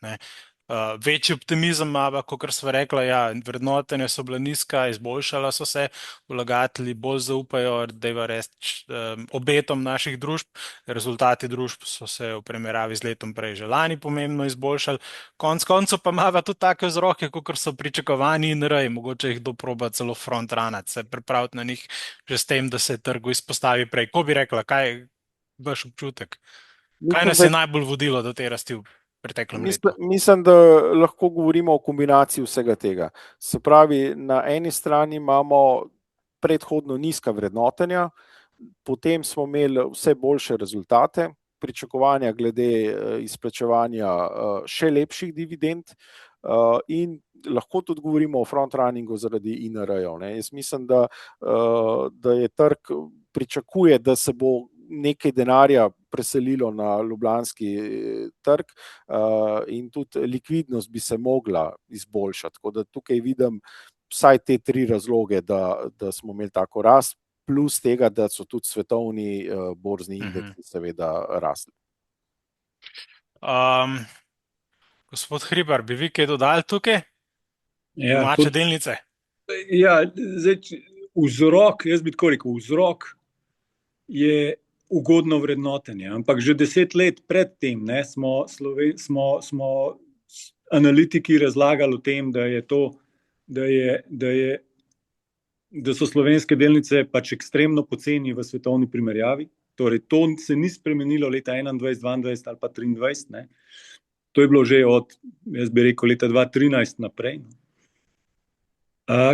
večji optimizem ima, kot smo rekli, ja, vrednotenja so bila nizka, izboljšala so se, vlagatelji bolj zaupajo, dajva reči, obetom naših družb, rezultati družb so se v primerjavi z letom prej že lani pomembno izboljšali, konec koncev pa ima tudi take vzroke, kot so pričakovani in rej, mogoče jih doproba celo frontranati, se pripraviti na njih že s tem, da se trgu izpostavi prej. Ko bi rekla, kaj vaš občutek? Kaj nas je najbolj vodilo do te rasti v preteklem letu?
Mislim, da lahko govorimo o kombinaciji vsega tega. Se pravi, na eni strani imamo predhodno nizka vrednotenja, potem smo imeli vse boljše rezultate, pričakovanja glede izplačevanja še lepših dividend, in lahko tudi govorimo o frontrunningu zaradi INR-jev. Jaz mislim, da je trg pričakuje, da se bo nekaj denarja preselilo na ljubljanski trg in tudi likvidnost bi se mogla izboljšati. Tako da tukaj vidim vsaj te tri razloge, da smo imeli tako rast, plus tega, da so tudi svetovni borzni indeksi seveda rasli.
Gospod Hribar, bi vi kaj dodali tukaj? Domače delnice?
Ja, zdaj, vzrok, jaz bi tako rekel, vzrok je ugodno vrednotenje, ampak že 10 let pred tem smo analitiki razlagali o tem, da so slovenske delnice pač ekstremno poceni v svetovni primerjavi. Torej, to se ni spremenilo leta 2021, 2022 ali pa 2023. To je bilo že od, jaz bi rekel, leta 2013 naprej.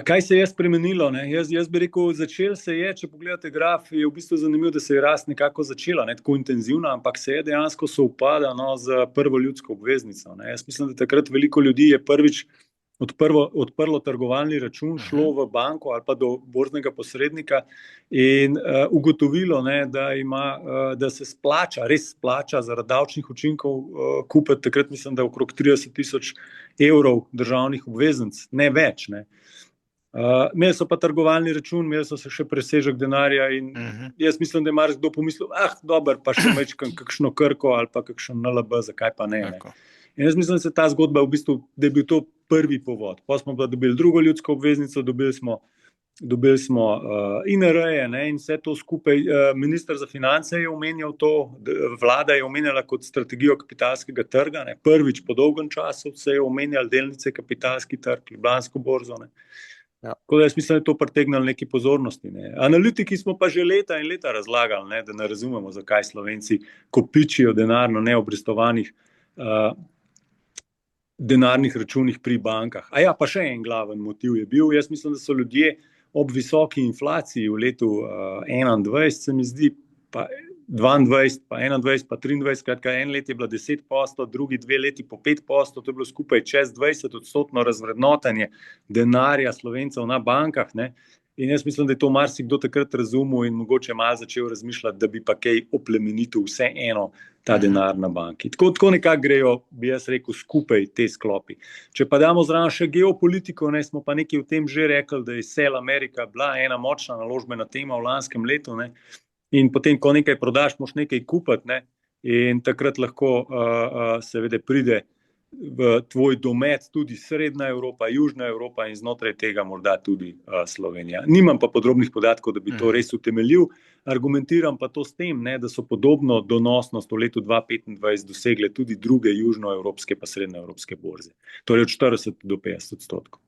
Kaj se je spremenilo? Jaz bi rekel, začel se je, če pogledate graf, je v bistvu zanimivo, da se je rast nekako začela, ne tako intenzivna, ampak se je dejansko sovpada z prvo ljudsko obveznico. Jaz mislim, da takrat veliko ljudi je prvič odprlo trgovalni račun, šlo v banko ali pa do borznega posrednika in ugotovilo, da se splača, res splača zaradi davčnih učinkov kupiti takrat, mislim, da okrog 30.000 evrov državnih obveznic, ne več. Imeli so pa trgovalni račun, imeli so se še presežek denarja in jaz mislim, da je marsikdo pomislil, dober, pa še mečkam kakšno Krko ali pa kakšen NLB, zakaj pa ne. In jaz mislim, da se ta zgodba v bistvu, da je bil to prvi povod. Pa smo pa dobili drugo ljudsko obveznico, dobili smo INR-je in vse to skupaj. Minister za finance je omenjal to, vlada je omenjala kot strategijo kapitalskega trga. Prvič po dolgem času se je omenjal delnice, kapitalski trg, Ljubljansko borzo. Ja. Tako da jaz mislim, da je to pritegnilo neki pozornosti. Analitiki smo pa že leta in leta razlagali, da ne razumemo, zakaj Slovenci kopičijo denar na neobrestovanih denarnih računih pri bankah. Pa še en glaven motiv je bil. Jaz mislim, da so ljudje ob visoki inflaciji v letu 2021, se mi zdi, pa 22, pa 21, pa 23, skratka, en let je bilo 10%, drugi 2 leti po 5%, to je bilo skupaj čez 20% razvrednotenje denarja Slovencev na bankah. In jaz mislim, da je to marsikdo takrat razumel in mogoče malo začel razmišljati, da bi pa kaj oplemenitil vseeno ta denar na banki. Tako nekako grejo, bi jaz rekel, skupaj te sklopi. Če pa damo zraven še geopolitiko, smo pa nekaj o tem že rekli, da je Sell America bila ena močna naložbena tema v lanskem letu. In potem, ko nekaj prodaš, moš nekaj kupiti, in takrat lahko seveda pride v tvoj domet tudi Srednja Evropa, Južna Evropa in znotraj tega morda tudi Slovenija. Nimam pa podrobnih podatkov, da bi to res utemeljil. Argumentiram pa to s tem, da so podobno donosnost v letu 2025 dosegle tudi druge južnoevropske pa srednjeevropske borze. Torej od 40 do 50%.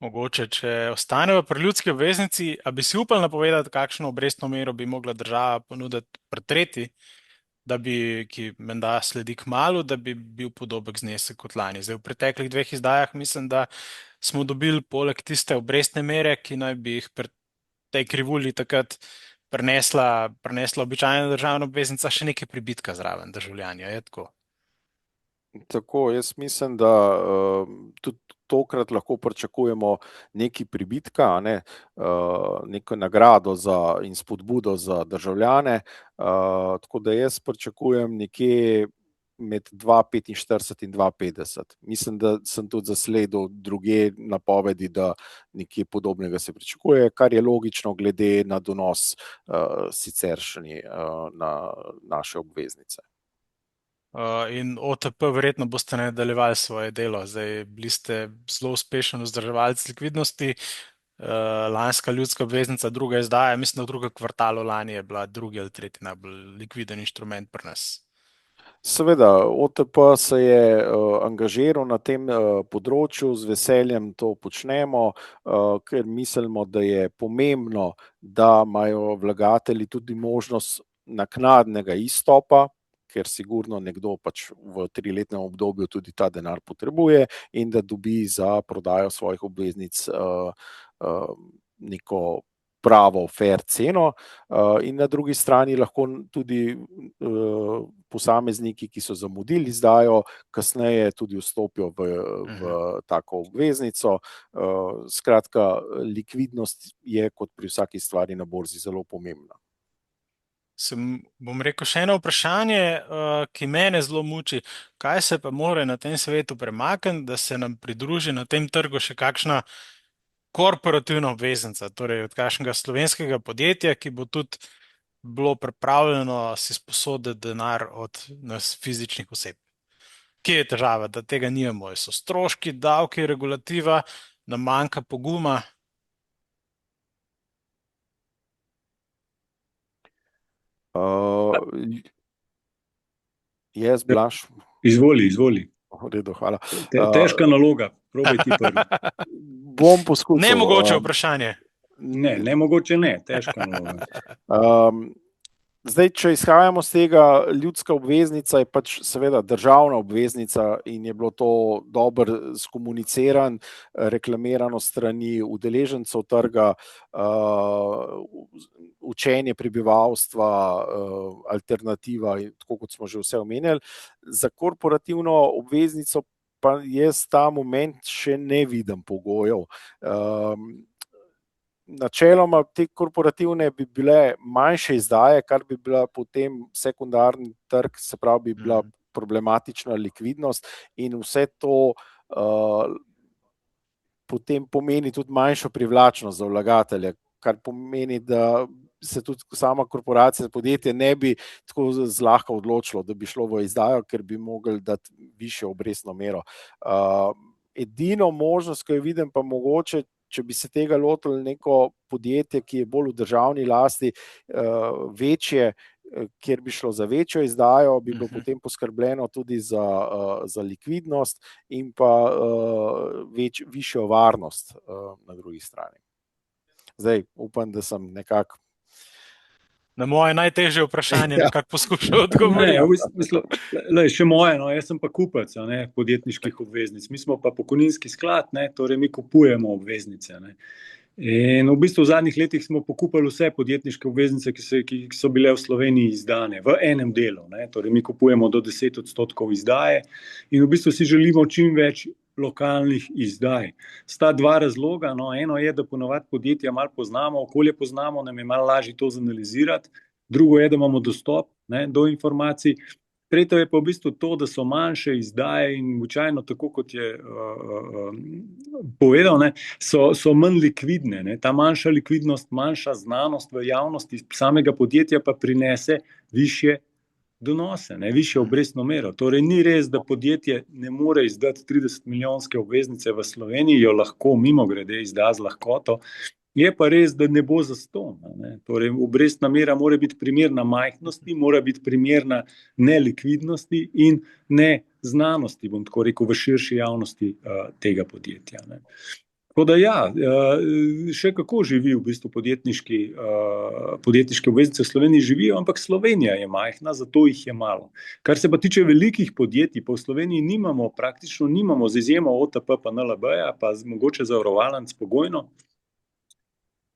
Mogoče, če ostaneva pri ljudski obveznici, a bi si upal napovedati, kakšno obrestno mero bi mogla država ponuditi pri tretji, ki menda sledi kmalu, da bi bil podobek znesek kot lani. Zdaj, v preteklih 2 izdajah mislim, da smo dobili poleg tiste obrestne mere, ki naj bi jih pri tej krivulji takrat prenesla običajna državna obveznica, še nekaj pribitka zraven državljanja. Je tako?
Tako, jaz mislim, da tudi tokrat lahko pričakujemo nekaj pribitka, neko nagrado in spodbudo za državljane. Tako da jaz pričakujem nekje med 2,45 in 2,50. Mislim, da sem tudi zasledil druge napovedi, da nekje podobnega se pričakuje, kar je logično glede na donos siceršnji na naše obveznice.
In OTP verjetno boste nadaljevali svoje delo. Zdaj, bili ste zelo uspešen vzdrževalec likvidnosti. Lanska ljudska obveznica, druga izdaja, mislim, da v drugem kvartalu lani je bila drugi ali tretji najbolj likviden inštrument pri nas.
Seveda, OTP se je angažiral na tem področju, z veseljem to počnemo, ker mislimo, da je pomembno, da imajo vlagatelji tudi možnost naknadnega izstopa, ker sigurno nekdo pač v 3-letnem obdobju tudi ta denar potrebuje in da dobi za prodajo svojih obveznic neko pravo, fair ceno, in na drugi strani lahko tudi posamezniki, ki so zamudili izdajo, kasneje tudi vstopijo v tako obveznico. Skratka, likvidnost je kot pri vsaki stvari na borzi zelo pomembna.
Bom rekel še eno vprašanje, ki mene zelo muči. Kaj se pa mora na tem svetu premakniti, da se nam pridruži na tem trgu še kakšna korporativna obveznica, torej od kakšnega slovenskega podjetja, ki bo tudi bilo pripravljeno si sposoditi denar od nas fizičnih oseb? Kje je težava, da tega nimamo? So stroški, davki, regulativa, nam manjka poguma?
Jaz, Blaž.
Izvoli.
V redu, hvala.
Težka naloga, probaj ti prvi.
Bom poskusil.
Nemogoče vprašanje.
Nemogoče ne, težka naloga.
Zdaj, če izhajamo z tega, ljudska obveznica je pač seveda državna obveznica in je bilo to dobro skomuniciran, reklamirano strani udeležencev trga, učenje prebivalstva, alternativa, tako kot smo že vse omenjali. Za korporativno obveznico pa jaz ta moment še ne vidim pogojev. Načeloma te korporativne bi bile manjše izdaje, kar bi bila potem sekundarni trg, se pravi, bi bila problematična likvidnost in vse to potem pomeni tudi manjšo privlačnost za vlagatelje, kar pomeni, da se tudi sama korporacija, podjetje ne bi tako zlahka odločilo, da bi šlo v izdajo, ker bi mogli dati višjo obrestno mero. Edino možnost, ko jo vidim, pa mogoče, če bi se tega lotili neko podjetje, ki je bolj v državni lasti, večje, kjer bi šlo za večjo izdajo, bi bilo potem poskrbljeno tudi za likvidnost in pa višjo varnost na drugi strani. Zdaj, upam, da sem nekako
na moje najtežje vprašanje nekako poskušal odgovoriti.
Še moje, jaz sem pa kupec podjetniških obveznic. Mi smo pa pokojninski sklad, torej mi kupujemo obveznice. In v bistvu v zadnjih letih smo pokupili vse podjetniške obveznice, ki so bile v Sloveniji izdane v enem delu. Torej mi kupujemo do 10% izdaje in v bistvu si želimo čim več lokalnih izdaj. Sta dva razloga. Eno je, da ponavadi podjetja malo poznamo, okolje poznamo, nam je malo lažje to zanalizirati. Drugo je, da imamo dostop do informacij. Tretje je pa v bistvu to, da so manjše izdaje in običajno, tako kot je povedal, so manj likvidne. Ta manjša likvidnost, manjša znanost v javnosti samega podjetja pa prinese višje donose, višjo obrestno mero. Torej ni res, da podjetje ne more izdati 30 milijonske obveznice v Sloveniji, jo lahko mimogrede izda z lahkoto. Je pa res, da ne bo zastonj. Torej, obrestna mera mora biti primerna majhnosti, mora biti primerna nelikvidnosti in neznanosti, bom tako rekel, v širši javnosti tega podjetja. Tako da še kako živi v bistvu podjetniške obveznice v Sloveniji živijo, ampak Slovenija je majhna, zato jih je malo. Kar se pa tiče velikih podjetij, pa v Sloveniji praktično nimamo, z izjemo OTP pa NLB-ja, pa mogoče zavarovalnic pogojno,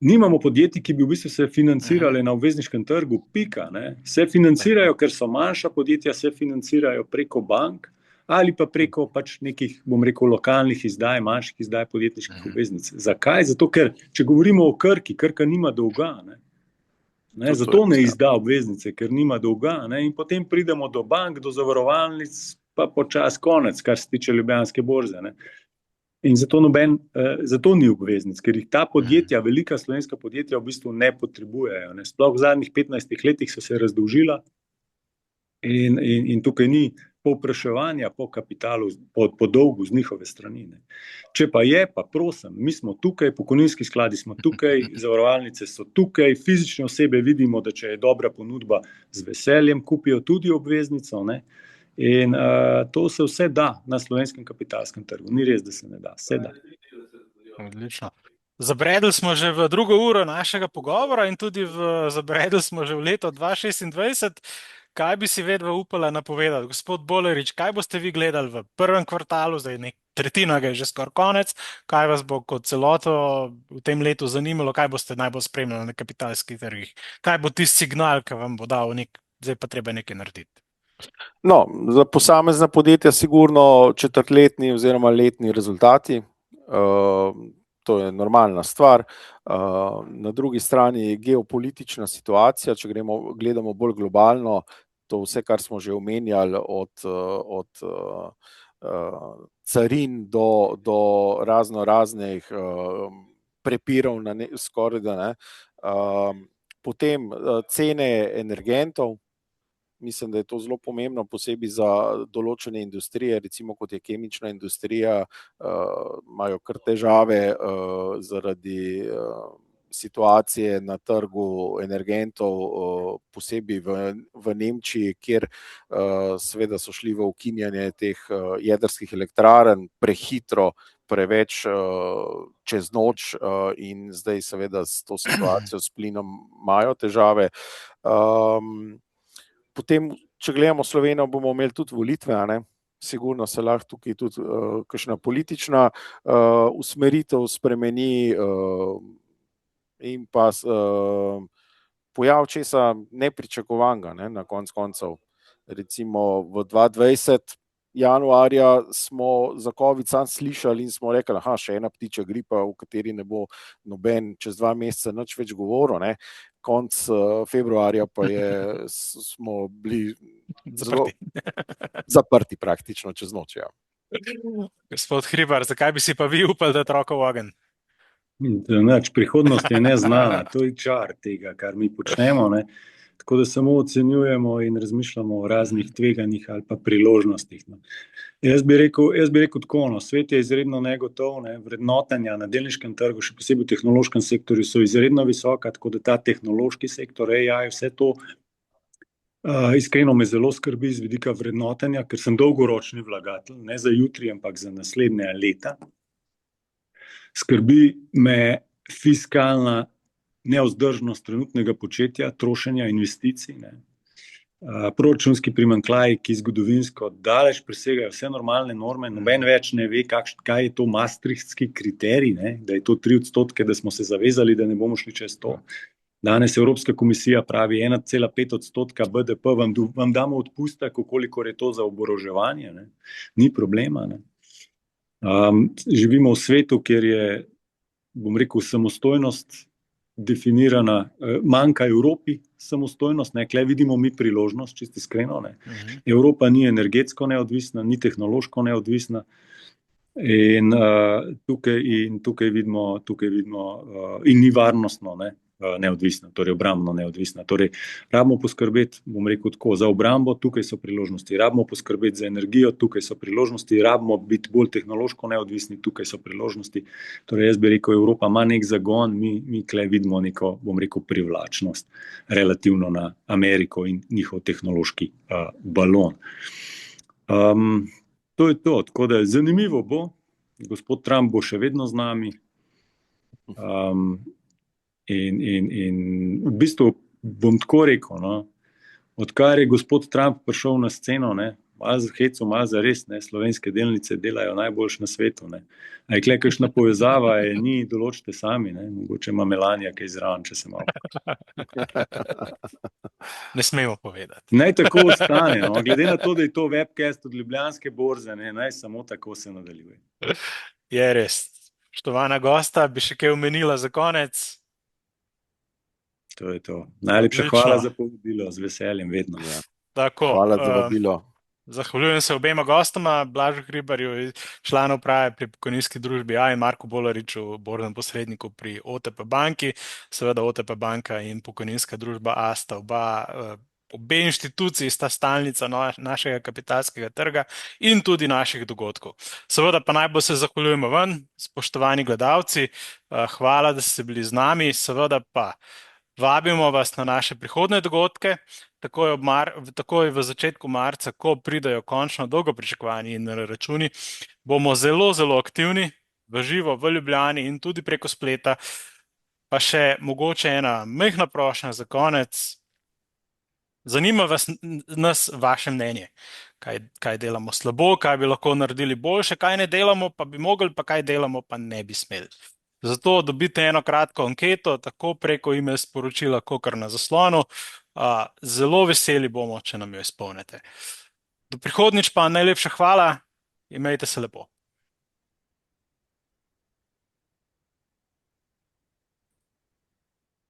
nimamo podjetij, ki bi v bistvu se financirale na obvezniškem trgu, pika. Se financirajo, ker so manjša podjetja, se financirajo preko bank, ali pa preko nekih, bom rekel, lokalnih izdaj, manjših izdaj podjetniških obveznic. Zakaj? Zato, ker če govorimo o Krki, Krka nima dolga. Zato ne izda obveznice, ker nima dolga. In potem pridemo do bank, do zavarovalnic, pa počas konec, kar se tiče Ljubljanske borze. In zato ni obveznic, ker jih ta podjetja, velika slovenska podjetja v bistvu ne potrebujejo. Sploh v zadnjih 15 letih so se razdolžila in tukaj ni povpraševanja po kapitalu, po dolgu z njihove strani. Če pa je, pa prosim, mi smo tukaj, pokojninski skladi smo tukaj, zavarovalnice so tukaj, fizične osebe vidimo, da če je dobra ponudba, z veseljem kupijo tudi obveznico. In to se vse da na slovenskem kapitalskem trgu. Ni res, da se ne da, vse da.
Odlično. Zabredli smo že v drugo uro našega pogovora in tudi zabredli smo že v leto 2026. kaj bi si vedno upala napovedati? Gospod Bolerič, kaj boste vi gledali v prvem kvartalu, zdaj tretjina ga je že skoraj konec, kaj vas bo kot celoto v tem letu zanimalo, kaj boste najbolj spremljali na kapitalskih trgih? Kaj bo tisti signal, ki vam bo dal zdaj pa treba nekaj narediti?
No, za posamezna podjetja sigurno četrtletni oziroma letni rezultati. To je normalna stvar. Na drugi strani je geopolitična situacija, če gledamo bolj globalno, to vse, kar smo že omenjali, od carin do raznih prepirov skoraj da ne. Potem cene energentov. Mislim, da je to zelo pomembno, posebej za določene industrije, recimo kot je kemična industrija, imajo kar težave zaradi situacije na trgu energentov, posebej v Nemčiji, kjer seveda so šli v ukinjanje teh jedrskih elektrarn prehitro, preveč čez noč in zdaj seveda s to situacijo s plinom imajo težave. Potem, če gledamo Slovenijo, bomo imeli tudi volitve, a ne? Sigurno se lahko tukaj tudi kakšna politična usmeritev spremeni in pa pojav česa nepričakovanega, ne, na koncu koncev. Recimo v 2020 januarja smo za COVID sam slišali in smo rekli, še ena ptičja gripa, o kateri ne bo noben čez 2 meseca nič več govoril, ne. Konc februarja pa smo bili zaprti praktično čez noč. Ja.
Gospod Hribar, zakaj bi si pa vi upali dati roko v ogenj?
Prihodnost je neznana, to je čar tega, kar mi počnemo, ne. Tako da samo ocenjujemo in razmišljamo o raznih tveganjih ali pa priložnostih. No. Jaz bi rekel tako, no, svet je izredno negotov, ne, vrednotenja na delniškem trgu, še posebej v tehnološkem sektorju, so izredno visoka, tako da ta tehnološki sektor, AI, vse to, iskreno me zelo skrbi z vidika vrednotenja, ker sem dolgoročni vlagatelj, ne za jutri, ampak za naslednja leta. Skrbi me fiskalna nevzdržnost trenutnega početja, trošenja investicij, ne. Proračunski primanjkljaji, ki zgodovinsko daleč presegajo vse normalne norme, noben več ne ve, kaj je to maastrichtski kriterij, ne, da je to 3%, da smo se zavezali, da ne bomo šli čez to. Danes Evropska komisija pravi 1,5% BDP, vam damo odpustek, kolikor je to za oboroževanje, ne. Ni problema, ne. Živimo v svetu, kjer je, bom rekel, samostojnost definirana, manjka Evropi samostojnost, ne, kle vidimo mi priložnost, čisto iskreno, ne. Evropa ni energetsko neodvisna, ni tehnološko neodvisna in tukaj vidimo in ni varnostno, ne, neodvisna, torej obrambno neodvisna. Torej, rabimo poskrbeti, bom rekel tako, za obrambo, tukaj so priložnosti, rabimo poskrbeti za energijo, tukaj so priložnosti, rabimo biti bolj tehnološko neodvisni, tukaj so priložnosti. Torej, jaz bi rekel, Evropa ima nek zagon, mi tle vidimo neko, bom rekel, privlačnost relativno na Ameriko in njihov tehnološki balon. To je to, tako da zanimivo bo, gospod Trump bo še vedno z nami. In v bistvu bom tako rekel, no, odkar je gospod Trump prišel na sceno, ne, malo za heco, malo za res, ne, slovenske delnice delajo najboljše na svetu, ne. A je kle kakšna povezava, ni, določite sami, ne, mogoče ima Melanija kaj zraven, če se malo.
Ne smemo povedati.
Naj tako ostane, no, glede na to, da je to webcast od Ljubljanske borze, ne, naj samo tako se nadaljuje.
Je res. Spoštovana gosta, bi še kaj omenila za konec?
To je to. Najlepša hvala za povabilo, z veseljem, vedno. Ja.
Tako,
hvala za vabilo.
Zahvaljujem se obema gostoma, Blažu Hribarju, članu uprave pri pokojninski družbi A in Marku Bolariču, borznem posredniku pri OTP banki. Seveda OTP banka in pokojninska družba A sta obe inštituciji sta stalnica našega kapitalskega trga in tudi naših dogodkov. Seveda pa najbolj se zahvaljujemo ven, spoštovani gledalci, hvala, da ste bili z nami, seveda pa vabimo vas na naše prihodne dogodke, takoj v začetku marca, ko pridajo končno dolgo pričakovani računi, bomo zelo, zelo aktivni, v živo, v Ljubljani in tudi preko spleta. Pa še mogoče ena majhna prošnja za konec. Zanima nas vaše mnenje, kaj delamo slabo, kaj bi lahko naredili boljše, kaj ne delamo, pa bi mogli, pa kaj delamo, pa ne bi smeli. Zato dobite eno kratko anketo, tako preko e-mail sporočila, kakor na zaslonu. Zelo veseli bomo, če nam jo izpolnite. Do prihodnjič pa najlepša hvala, imejte se lepo.